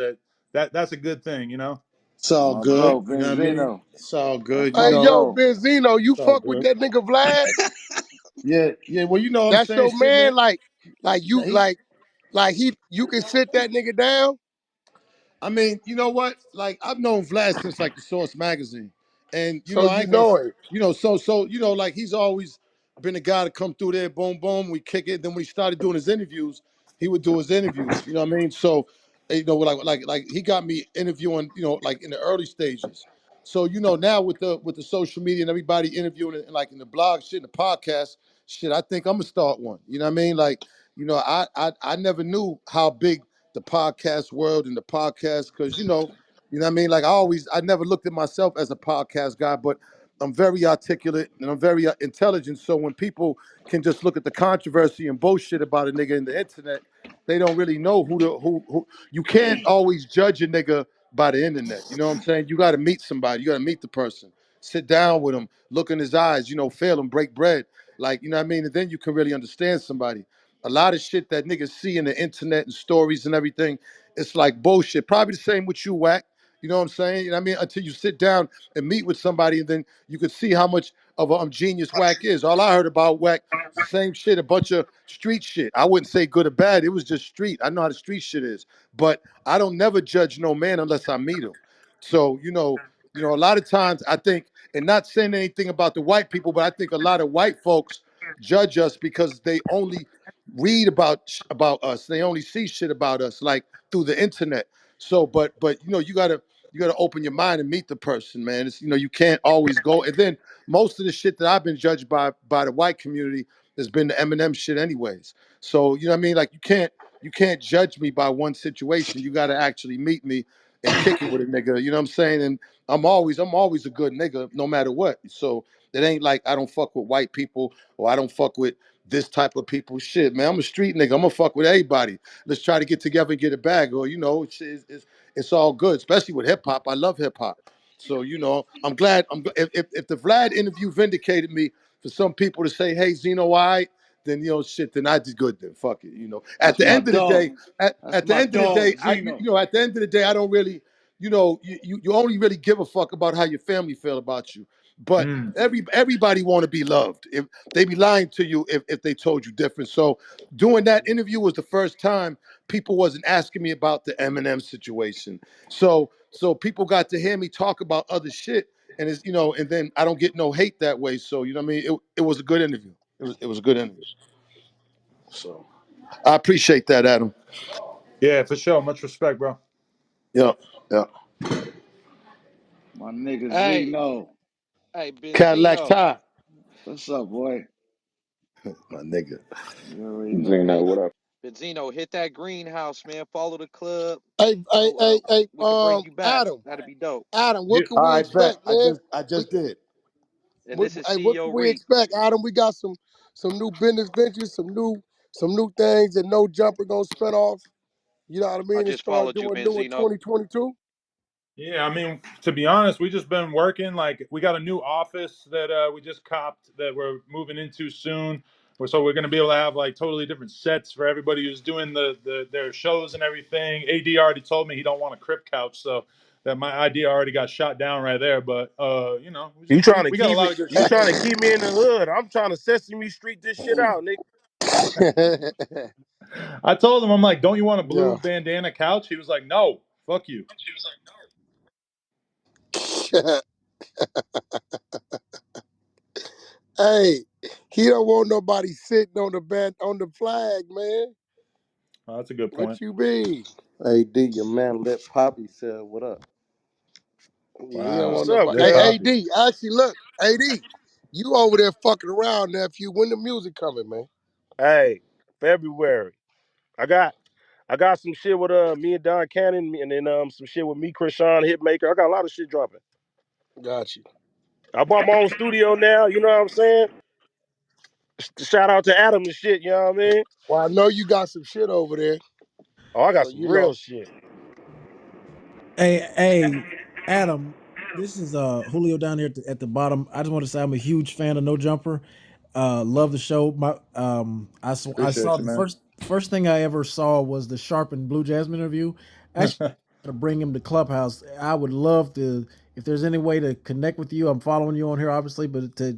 that's a good thing, you know. It's all My good. bro, You know what I mean? Benzino. It's all That's good. You my Hey, know, yo, bro. Benzino, you it's all fuck with good. that nigga Vlad? Yeah, yeah. Well, you know what I'm That's saying? your Shit, man. man. Like you, He, you can sit that nigga down. I mean, you know what? Like I've known Vlad since like the Source magazine, and So I you ain't gonna, know it. like he's always been a guy to come through there, boom, boom, we kick it. Then when he started doing his interviews, he would do his interviews. You know what I mean? So, like he got me interviewing, like in the early stages. So now with the social media and everybody interviewing and like in the blog shit, and the podcast shit, I think I'm gonna start one. You know what I mean? Like, I never knew how big the podcast world and the podcast because you know what I mean. Like I never looked at myself as a podcast guy, but I'm very articulate and I'm very intelligent. So when people can just look at the controversy and bullshit about a nigga in the internet, they don't really know who. You can't always judge a nigga by the internet. You know what I'm saying? You got to meet somebody. You got to meet the person. Sit down with him, look in his eyes. You know, fail him, break bread. Like, you know what I mean? And then you can really understand somebody. A lot of shit that niggas see in the internet and stories and everything, it's like bullshit. Probably the same with you, Whack. You know what I'm saying? You know what I mean? Until you sit down and meet with somebody, and then you could see how much of a genius Whack is. All I heard about Whack is the same shit, a bunch of street shit. I wouldn't say good or bad. It was just street. I know how the street shit is. But I don't never judge no man unless I meet him. So, a lot of times I think, and not saying anything about the white people, but I think a lot of white folks judge us because they only read about us. They only see shit about us, like through the internet. So, but you gotta open your mind and meet the person, man. It's you can't always go. And then most of the shit that I've been judged by the white community has been the Eminem shit, anyways. So you know what I mean? Like you can't judge me by one situation. You gotta actually meet me and kick it with a nigga. You know what I'm saying? And I'm always a good nigga, no matter what. So it ain't like I don't fuck with white people or I don't fuck with this type of people. Shit, man, I'm a street nigga. I'm gonna fuck with everybody. Let's try to get together and get a bag, or it's all good, especially with hip hop. I love hip hop. So I'm glad. If the Vlad interview vindicated me for some people to say, "Hey, Zeno, why?" Then shit. Then I did good. Then fuck it. At That's the my end of the day, dog. That's at the my end of the day, dog, Zeno. at the end of the day, I don't really, you only really give a fuck about how your family feel about you. But Mm. everybody want to be loved. If they be lying to you if they told you different. So doing that interview was the first time people wasn't asking me about the Eminem situation. So people got to hear me talk about other shit, and and then I don't get no hate that way. So you know what I mean? It was a good interview. It was a good interview. So I appreciate that, Adam. Yeah, for sure. Much respect, bro. Yeah, yeah. My nigga Hey, Zeno. hey, Cadillac Benzino. tie, What's up, boy? my nigga. You already know. Zeno, what up? Benzino, hit that greenhouse, man. Follow the club. Hey, hey, So hey, hey, we could bring you back. Adam, That'd be dope. Adam, Yeah. what can All we right, bet. expect, I man? just I We, just did. And this is hey, what CEO can we Reed. expect, Adam? We got some new business ventures, some new things that No Jumper gonna spin off. You know what I I mean? And just start followed you, doing Benzino. 2022. Yeah, I mean, to be honest, we just been working. Like, we got a new office that we just copped that we're moving into soon. So we're gonna be able to have like totally different sets for everybody who's doing their shows and everything. AD already told me he don't want a crib couch, so that my idea already got shot down right there. But You trying to we got a keep lot it? of good You shit trying going to on. keep me in the hood? I'm trying to Sesame Street this shit out, nigga. I told him, I'm like, don't you want a Yeah. blue bandana couch? He was like, no, fuck you. Hey, he don't want nobody sitting on the flag, man. Oh, that's a good What point. you mean? AD, your man Let Poppy said, "What up?" Yeah, he don't Wow. What's want up, nobody. Lit cuz? Hey, poppy. AD, actually, look, AD, you over there fucking around, nephew. When the music coming, man? Hey, February. I got I got some shit with me and Don Cannon, and then some shit with me, Krishan Hitmaker. I got a lot of shit dropping. Got you. I bought my own studio now. You know what I'm saying? Shout out to Adam and shit. You know what I mean? Well, I know you got some shit over there, Oh, I got so some real shit. Hey, Adam, this is Julio down here at the bottom. I just want to say I'm a huge fan of No Jumper. Love the show. I saw Appreciate you, the man. first thing I ever saw was the Sharp and Blue Jasmine interview. Actually, to bring him to Clubhouse. I would love to if there's any way to connect with you. I'm following you on here, obviously, but to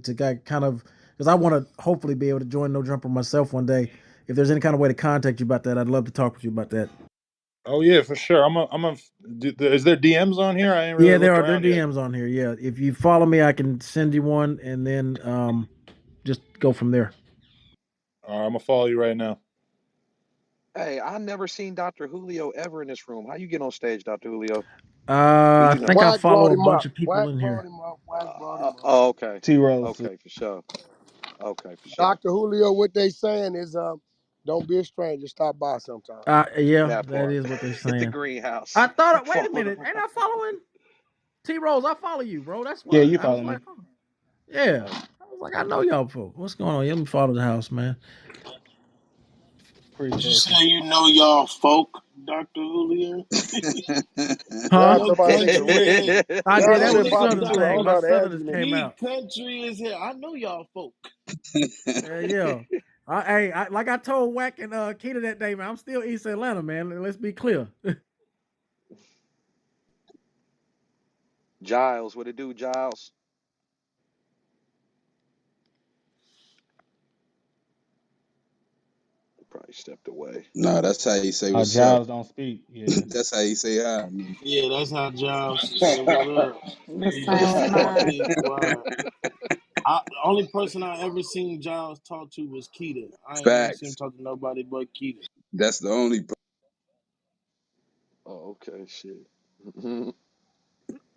kind of because I want to hopefully be able to join No Jumper myself one day. If there's any kind of way to contact you about that, I'd love to talk with you about that. Oh yeah, for sure. Is there DMs on here? I ain't really Yeah, there looked are around yet. DMs on here. Yeah, if you follow me, I can send you one, and then just go from there. All right, I'm gonna follow you right now. Hey, I never seen Dr. Julio ever in this room. How you get on stage, Dr. Julio? Do I you know? think I Wack follow brought a him bunch up. of people Wack in brought here. him up. Wack brought him up. Oh, okay. T Rose. Okay, for sure. Okay, for sure. Dr. Julio, what they saying is, don't be a stranger. Stop by sometime. Yeah, That that part. is what they're Hit the saying. greenhouse. I thought. Wait a Follow them minute, ain't I following T Rose? I follow you, bro. That's Yeah, why you I was follow like, me. oh. Yeah. I was like, I know y'all folk. What's going on? Let me follow the house, man. Did you Appreciate you. say you know y'all folk, Dr. Julio? Huh? Y'all Y'all know look my nigga country, Rick. man. I Y'all did. Y'all That was look said a country, Bobby southern too. I thing. don't Dr. My know how to answer southerners you came niggas. He out. country is here. I know y'all folk. Yeah. Like I told Wack and Keita that day, man, I'm still East Atlanta, man. Let's be clear. Giles, what it do, Giles? Probably stepped away. Nah, that's how you say what's up. Giles don't speak. Yeah. That's how you say hi. Man. Yeah, that's how Giles said what's up. The He just silent stayed lunch. quiet. The only person I ever seen Giles talk to was Keita. I ain't never seen him Facts. talk to nobody but Keita. That's the only. Oh, okay, shit.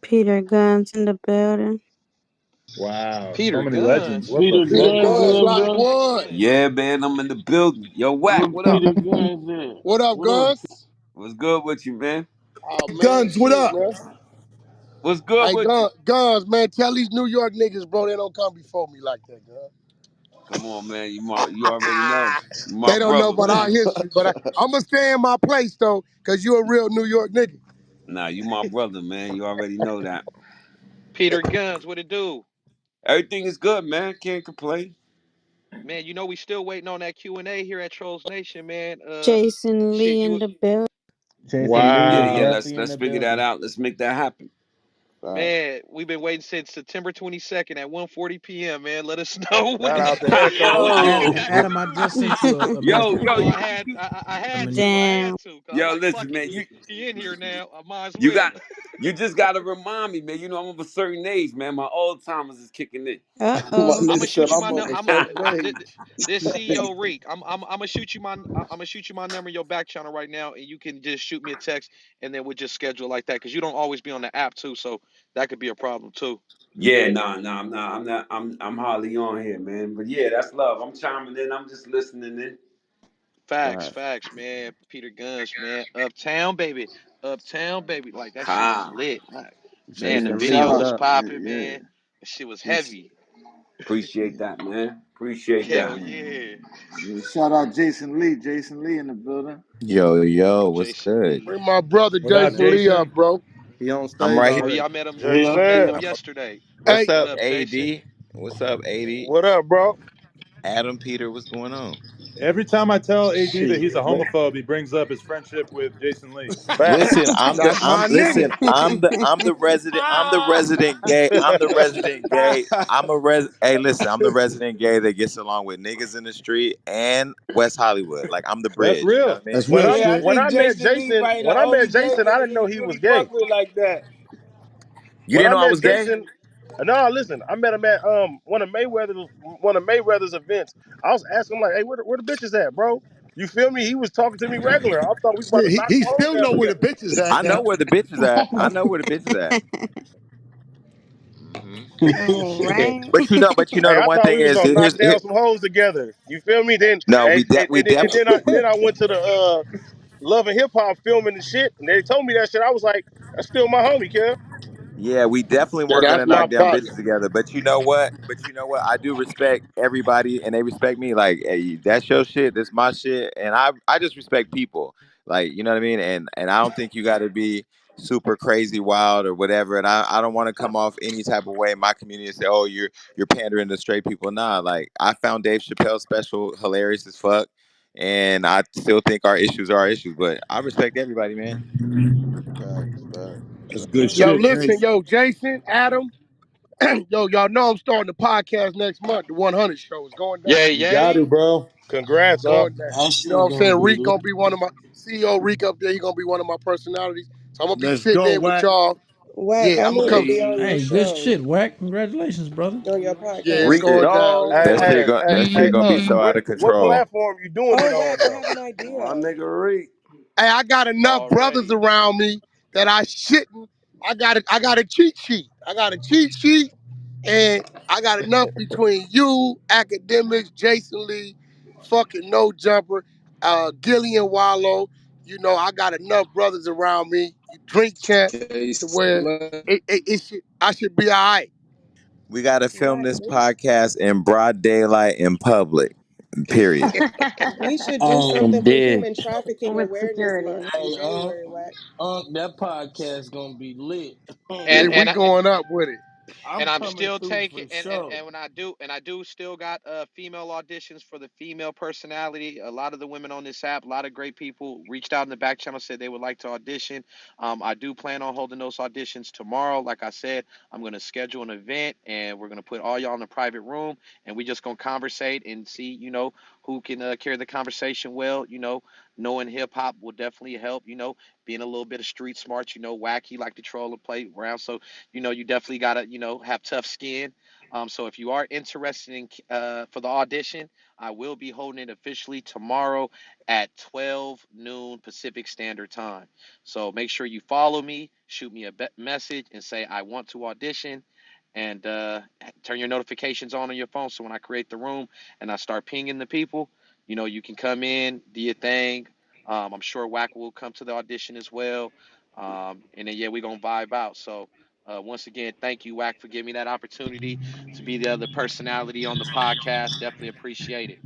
Peter Guns in the building. Wow, so Peter many legends. Guns. What the Peter Peter fuck? Guns in Guns, the like building. what? Excellent. Yeah, man, I'm in the building. Yo, Whack, Where what up? Peter Guns at? What up, What up? Guns? What's good with you, man? Oh man, Guns, what shit, up? man. What's good Hey, with you? Guns, man, tell these New York niggas, bro, they don't come before me like that, Come on, man. You already know. Gun. You my They don't know brother, about our man. history, but I'm gonna stay in my place though, cause you a real New York nigga. Nah, you my brother, man. You already know that. Peter Guns, what it do? Everything is good, man. Can't complain. Man, we still waiting on that Q&A here at Trolls Nation, man. Jason Shit, Lee in you the building. Jason Lee Yeah, is Wow. let's definitely in let's the figure that building. out. Let's make that happen. Facts. man, we've been waiting since September 22nd at 1:40 p.m., man. Let us know when Shout out to Hey, Echo. yo, Adam, I just sent you a yo, message. yo, Oh, you, you, I I had mean, to. I Damn. had to. Cause I'm yo, like, listen, fuck it. man. He in here now. I might as You well. got, you just gotta remind me, man. You know I'm of a certain age, man. My old timers is kicking in. My Uh-oh. I'm gonna nigga shoot said you I'm my of number. a certain age. This CEO Reek. I'm gonna shoot you my I'm gonna shoot you my number in your back channel right now, and you can just shoot me a text, and then we'll just schedule like that because you don't always be on the app too, so that could be a problem too. Yeah, nah, I'm hardly on here, man. But yeah, that's love. I'm chiming in. I'm just listening in. Facts. Facts, man. Peter Guns, man. Uptown, baby. Like that shit was Ka. lit. Like, man, the Yeah, Jason shout Lee. video was out. popping, Yeah. man. That shit was Yes. heavy. Appreciate that, man. Appreciate Hell that. yeah. Yeah, shout out Jason Lee. Jason Lee in the building. Yo, yo, Oh, what's Jason good? Lee. Bring my brother What up, Jason Lee up, Jason? bro. He on I'm stage right here. Oh yeah, already. I met Jason. him yesterday. What's Hey, What up, up, Jason? AD? What's up, AD? What up, bro? Adam Peter, what's going on? Every time I tell AD that he's a Shit, man. homophobe, he brings up his friendship with Jason Lee. Listen, Facts. that's my nigga. I'm the resident gay. I'm the resident gay. Hey, listen, I'm the resident gay that gets along with niggas in the street and West Hollywood. Like I'm the That's bridge, you know real. what I mean? That's real When Yeah, I shit. when think I met Jason Lee Jason, probably the when I met only gay Jason, I nigga didn't know he he was really gay. fuck with like that. You When didn't I know I met was gay? Jason, no, listen, I met him at one of Mayweather's events. I was asking him like, "Hey, where the bitches at, bro?" You feel me? He was talking to me regular. I thought we was about Shit, to knock he clothes still down know where the together. bitches at I know now. where the bitch is at. I know where the bitch is at. hmm All Shit. right. but you know Hey, the I one thought thing we was is gonna knock here's down some hoes together. You feel me? Then no, and, and, we and, and definitely then I went to the Love and Hip Hop filming and shit, and they told me that shit. I was like, that's still my homie, kid. Yeah, we definitely Yeah, weren't that's gonna my knock down partner. bitches together. But you know what? I do respect everybody, and they respect me. Like, hey, that's your shit. That's my shit, and I just respect people. Like, you know what I mean? And I don't think you got to be super crazy wild or whatever. And I don't want to come off any type of way in my community and say, oh, you're pandering to straight people. Nah, like I found Dave Chappelle special hilarious as fuck, and I still think our issues are our issues. But I respect everybody, man. Facts. Facts. That's good Yo, shit, listen, Jace. yo, Jason, Adam, yo, y'all know I'm starting the podcast next month. The 100 show is going down. Yay, You got to, yay. bro. It's Congrats, up. going down. That You know what shit I'm gonna saying? be Reek lit. gonna be one of my CEO Reek up there. He gonna be one of my personalities. So I'm gonna be Let's sitting go, in with Wack. y'all. Wack, Yeah, I I'm gonna need to come. be on your Hey, Hey, good show, shit, Wack. Congratulations, brother. on your Yeah, it's podcast. Reek, going down. It's Hey, that going shit, hey, down. hey, hey, gonna be CEO. so out of what control. platform you doing it Oh, on Wack, I though? have an My idea. nigga Reek. Hey, I got enough brothers Already. around me that I shouldn't. I got a cheat sheet. I got a cheat sheet, and I got enough between you, academics, Jason Lee, fucking no jumper, Gillian Wallow. You know, I got enough brothers around me. You drink champ to Case where Slay. it should, I should be all right. We got to film What? this podcast in broad daylight in public. Period. We should do I'm something for dead. Human Trafficking With Awareness security. Month in Hey, January. What? that podcast gonna be lit. Hey, and we and going up with it. I'm and I'm coming still through taking for sure. and when I do still got female auditions for the female personality. A lot of the women on this app, a lot of great people reached out in the back channel, said they would like to audition. I do plan on holding those auditions tomorrow. Like I said, I'm gonna schedule an event and we're gonna put all y'all in a private room and we just gonna conversate and see, who can carry the conversation well. Knowing hip hop will definitely help. Being a little bit of street smart. Wacky like to troll and play around. So you definitely gotta, have tough skin. So if you are interested in for the audition, I will be holding it officially tomorrow at 12 noon Pacific Standard Time. So make sure you follow me, shoot me a message, and say I want to audition, and turn your notifications on your phone. So when I create the room and I start pinging the people, you can come in, do your thing. I'm sure Wack will come to the audition as well. And then yeah, we're gonna vibe out. So once again, thank you, Wack, for giving me that opportunity to be the other personality on the podcast. Definitely appreciate it.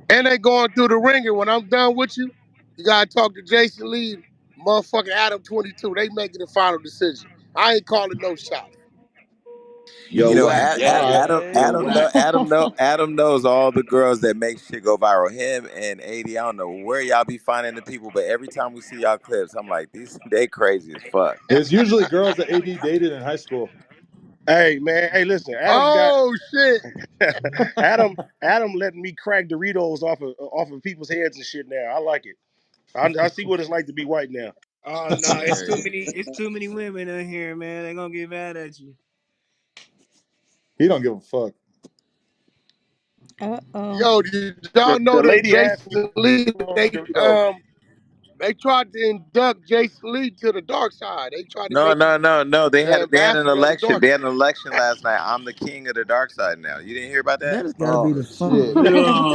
And they going through the ringer. When I'm done with you, you gotta talk to Jason Lee, motherfucking Adam 22. They making the final decision. I ain't calling no shots. You Yo, know, whack. Yeah, All right. Adam, Yo, Adam, whack. know, Adam knows all the girls that make shit go viral. Him and 80, I don't know where y'all be finding the people, but every time we see y'all clips, I'm like, these they crazy as fuck. It's usually girls that AD dated in high school. Hey man, hey listen, Adam got Oh shit. Adam letting me crack Doritos off of people's heads and shit now. I like it. I see what it's like to be white now. Oh no, it's too Period. many. It's too many women in here, man. They gonna get mad at you. He don't give a fuck. Uh-oh. Yo, did y'all know The that lady asked me Jason Lee, for they Doritos. they tried to induct Jason Lee to the dark side. They tried to No, make him no, no, no. the They had an ambassador of the election. dark They had side. an election last night. I'm the king of the dark side now. You didn't hear about that? That has got to be Oh the shit. funniest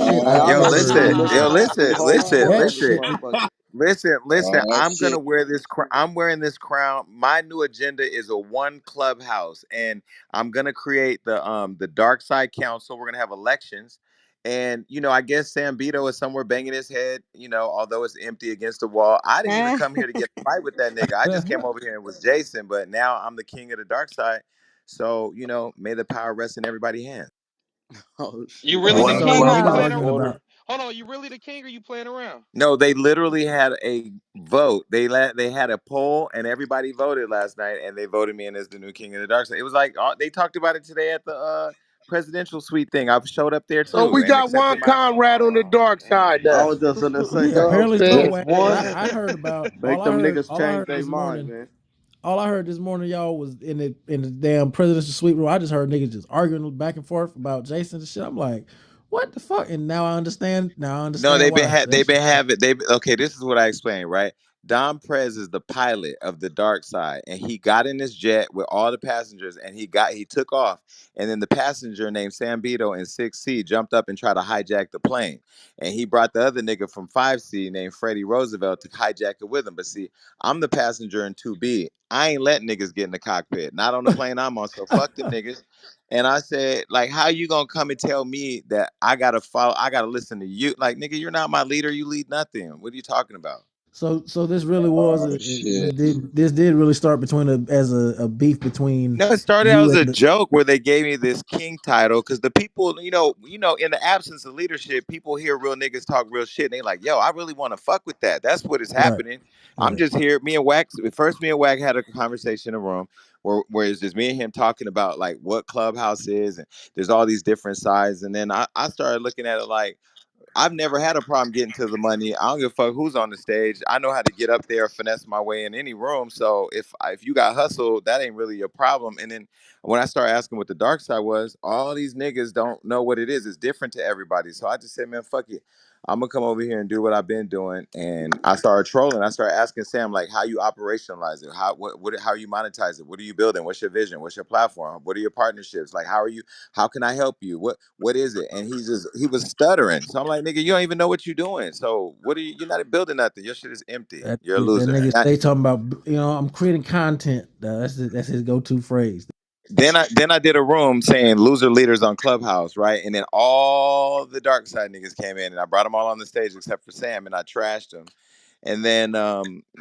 shit Hey, I've I Yo, ever heard you heard in be listen, my yo, life. listening to some listen, whole listen, That smoke in this listen. shit. motherfucker. Listen. Oh I'm gonna shit. wear this. I'm wearing this crown. My new agenda is a one clubhouse, and I'm gonna create the Dark Side Council. We're gonna have elections, and I guess Sam Bito is somewhere banging his head. Although it's empty against the wall. I didn't even Ah. come here to get a fight with that nigga. I just came over here and was Jason. But now I'm the king of the Dark Side. So may the power rest in everybody's hands. Oh You shit. really the What Okay, king or what you What are you ho. playing? point of arguing order? about? Hold on, you really the king or you playing around? No, they literally had a vote. They had a poll, and everybody voted last night, and they voted me in as the new king of the dark side. It was like they talked about it today at the presidential suite thing. I showed up there So too, we and got accepted one my. Conrad on the dark side I now. was just gonna say, Yeah, You know what I'm apparently so. saying? just Wack, because one. I heard about Make them niggas all I change heard their this mind, morning. man. All I heard this morning, y'all, was in the damn presidential suite room. I just heard niggas just arguing back and forth about Jason and shit. I'm like, what the fuck? And now I understand. Now I No, understand why. That they've been shit. having okay. This is what I explained, right? Dom Prez is the pilot of the dark side, and he got in this jet with all the passengers, and he took off, and then the passenger named Sam Bito in 6C jumped up and tried to hijack the plane, and he brought the other nigga from 5C named Freddie Roosevelt to hijack it with him. But see, I'm the passenger in 2B. I ain't letting niggas get in the cockpit, not on the plane I'm on. So fuck them niggas. And I said, like, how you gonna come and tell me that I gotta follow? I gotta listen to you? Like, nigga, you're not my leader. You lead nothing. What are you talking about? So this really was Oh shit. this did really start between a beef between No, it started out you as and a the joke where they gave me this king title because the people, in the absence of leadership, people hear real niggas talk real shit, and they like, yo, I really want to fuck with that. That's what is right, happening. I'm right. just here. Me and Wax had a conversation in a room where it's just me and him talking about like what Clubhouse is, and there's all these different sides, and then I started looking at it like. I've never had a problem getting to the money. I don't give a fuck who's on the stage. I know how to get up there, finesse my way in any room. So if you got hustle, that ain't really your problem. And then when I started asking what the dark side was, all these niggas don't know what it is. It's different to everybody. So I just said, man, fuck it. I'm gonna come over here and do what I've been doing. And I started trolling. I started asking Sam like, how you operationalize it? How you monetize it? What are you building? What's your vision? What's your platform? What are your partnerships? Like, how are you? How can I help you? What is it? And he was stuttering. So I'm like, nigga, you don't even know what you're doing. So what are you? You're not building nothing. Your shit is empty. You're a That loser. nigga stay talking about I'm creating content. That's his go to phrase. then I did a room saying loser leaders on Clubhouse, right? And then all the dark side niggas came in, and I brought them all on the stage except for Sam, and I trashed him. And then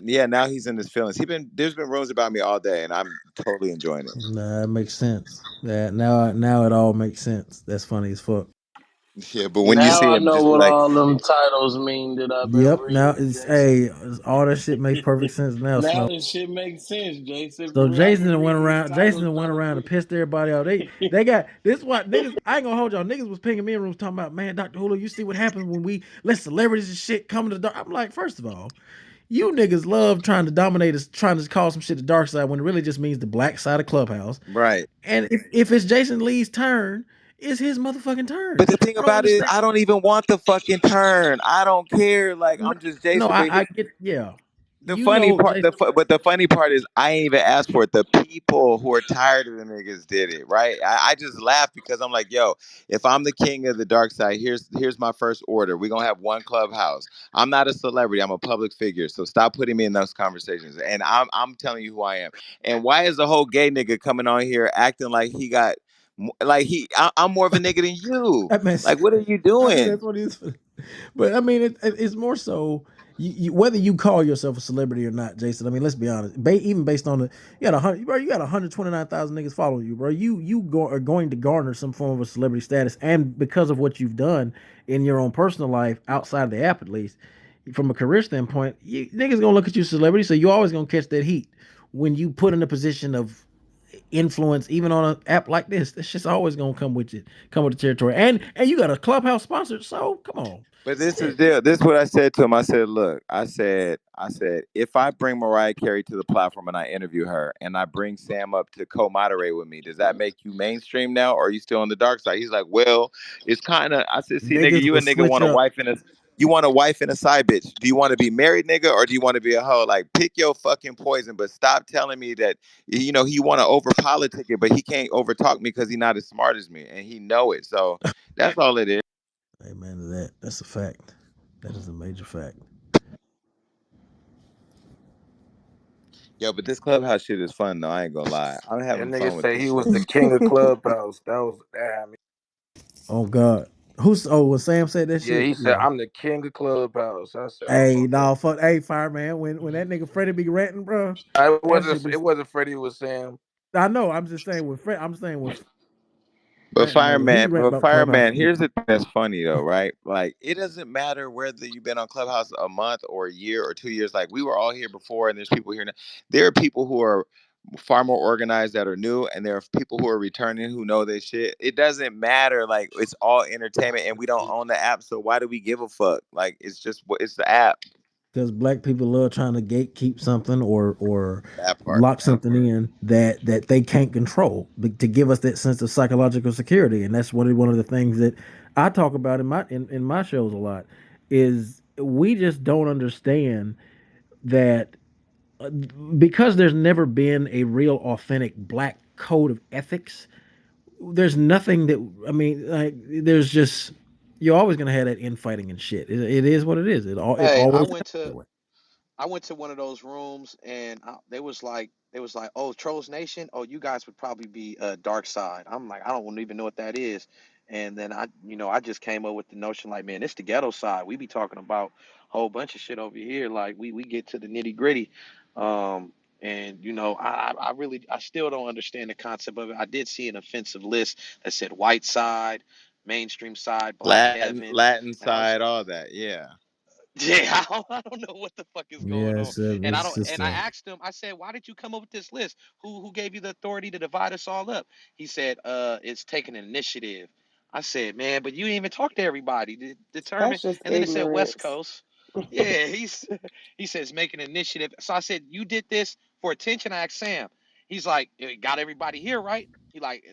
yeah, now he's in his feelings. He been There's been rooms about me all day, and I'm totally enjoying it. Nah, it makes sense. That now it all makes sense. That's funny as fuck. Yeah, but when you Now see I him, know just be what like, all them titles mean that I've been Yep. Now reading, it's Jason. hey, all that shit makes perfect sense now, Now Snow. this shit makes sense, Jason. For So real, I've Jason been done went reading these around. Jason titles done went trying to around and pissed everybody off. They got this. What niggas? I ain't gonna hold y'all. Niggas was pinging me in rooms talking about, man, Doctor Hulu. You see what happens when we let celebrities and shit come to the dark. I'm like, first of all, you niggas love trying to dominate us, trying to call some shit the dark side when it really just means the black side of Clubhouse. right. And if it's Jason Lee's turn, it's his motherfucking But turn. the thing I don't about it is, understand. I don't even want the fucking turn. I don't care. Like No, I'm just no, Jason. But I get, yeah. the You funny know, part, Jason. but the funny part is, I ain't even asked for it. The people who are tired of the niggas did it, right? I just laugh because I'm like, yo, if I'm the king of the dark side, here's my first order. We're gonna have one Clubhouse. I'm not a celebrity. I'm a public figure. So stop putting me in those conversations. And I'm telling you who I am. And why is the whole gay nigga coming on here acting like he got like I'm more of a nigga than you? That man, Like, what are you I mean, doing? that's what he's. But I mean, it's more so whether you call yourself a celebrity or not, Jason. I mean, let's be honest. Even based on the, you got 100, bro. You got 129,000 niggas following you, bro. Are going to garner some form of a celebrity status, and because of what you've done in your own personal life outside of the app, at least from a career standpoint, niggas gonna look at you as a celebrity. So you always gonna catch that heat when you put in a position of influence, even on an app like this. That's just always gonna come with it, come with the territory. And you got a Clubhouse sponsor, so come on, But this is shit. deal. This is what I said to him. I said, look, I said, if I bring Mariah Carey to the platform and I interview her and I bring Sam up to co-moderate with me, does that make you mainstream now, or are you still on the dark side? He's like, well, it's kind of. I said, see, nigga, Niggas you will a nigga switch want a up wife and a you want a wife and a side bitch. Do you want to be married, nigga, or do you want to be a hoe? Like, pick your fucking poison. But stop telling me that he want to over politic it, but he can't over talk me because he's not as smart as me and he know it. So that's all it is. amen to that. That's a fact. That is a major fact. Yo, but this clubhouse shit is fun though. I ain't gonna lie. I'm That having nigga fun with say this he was shit. the king of Clubhouse. That had me. Oh God, who's when Sam said that Yeah, shit? he said Yeah. I'm the king of Clubhouse. I said, Hey, oh, okay. no, fuck. Hey, fireman. When that nigga Freddie be ranting, bro, It that shit be. wasn't Freddie. It was Sam. I know. I'm just saying when Fred. I'm saying when But ranting, bro. When he fireman, rant but about Clubhouse, fireman, here's the thing that's funny though, right? Like it doesn't matter whether you've been on Clubhouse a month or a year or 2 years. Like we were all here before, and there's people here now. There are people who are far more organized that are new, and there are people who are returning who know their shit. It doesn't matter. Like it's all entertainment, and we don't own the app, so why do we give a fuck? Like it's the app. because black people love trying to gatekeep something or That part. lock something in that they can't control to give us that sense of psychological security. And that's one of the things that I talk about in my shows a lot is we just don't understand that because there's never been a real authentic black code of ethics. There's nothing that I mean, like there's just you're always gonna have that infighting and shit. It is what it is. It Hey, always happens that way. I went to one of those rooms and they was like, oh, Trolls Nation, oh, you guys would probably be Dark Side. I'm like, I don't even know what that is. And then I just came up with the notion like, man, it's the ghetto side. We be talking about a whole bunch of shit over here. Like we get to the nitty gritty. Um, and I really I still don't understand the concept of it. I did see an offensive list that said white side, mainstream side, black heaven, Latin and I was side, all that. Yeah. yeah, I don't know what the fuck is going Yeah, on. And I it's don't just and I asked him, I said, why did you come up with this list? Who gave you the authority to divide us all up? He said, it's taking an initiative. I said, man, but you didn't even talk to everybody to determine. That's just And then it said West ignorance. Coast. Yeah, he says making an initiative. So I said, you did this for attention. I asked Sam. He's like, it got everybody here, right? He like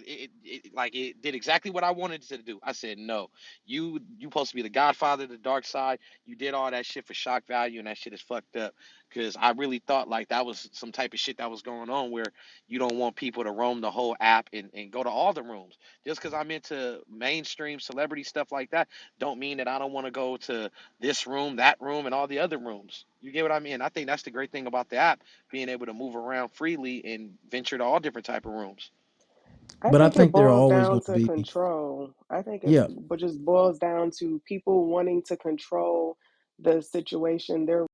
like it did exactly what I wanted it to do. I said, no, you supposed to be the godfather of the dark side. You did all that shit for shock value, and that shit is fucked up. Because I really thought like that was some type of shit that was going on where you don't want people to roam the whole app and go to all the rooms. Just because I'm into mainstream celebrity stuff like that, don't mean that I don't want to go to this room, that room, and all the other rooms. You get what I mean? I think that's the great thing about the app, being able to move around freely and venture to all different type of rooms. I But I think it think there are boils always down going to to be, control. I think it yeah, but just boils down to people wanting to control the situation. They're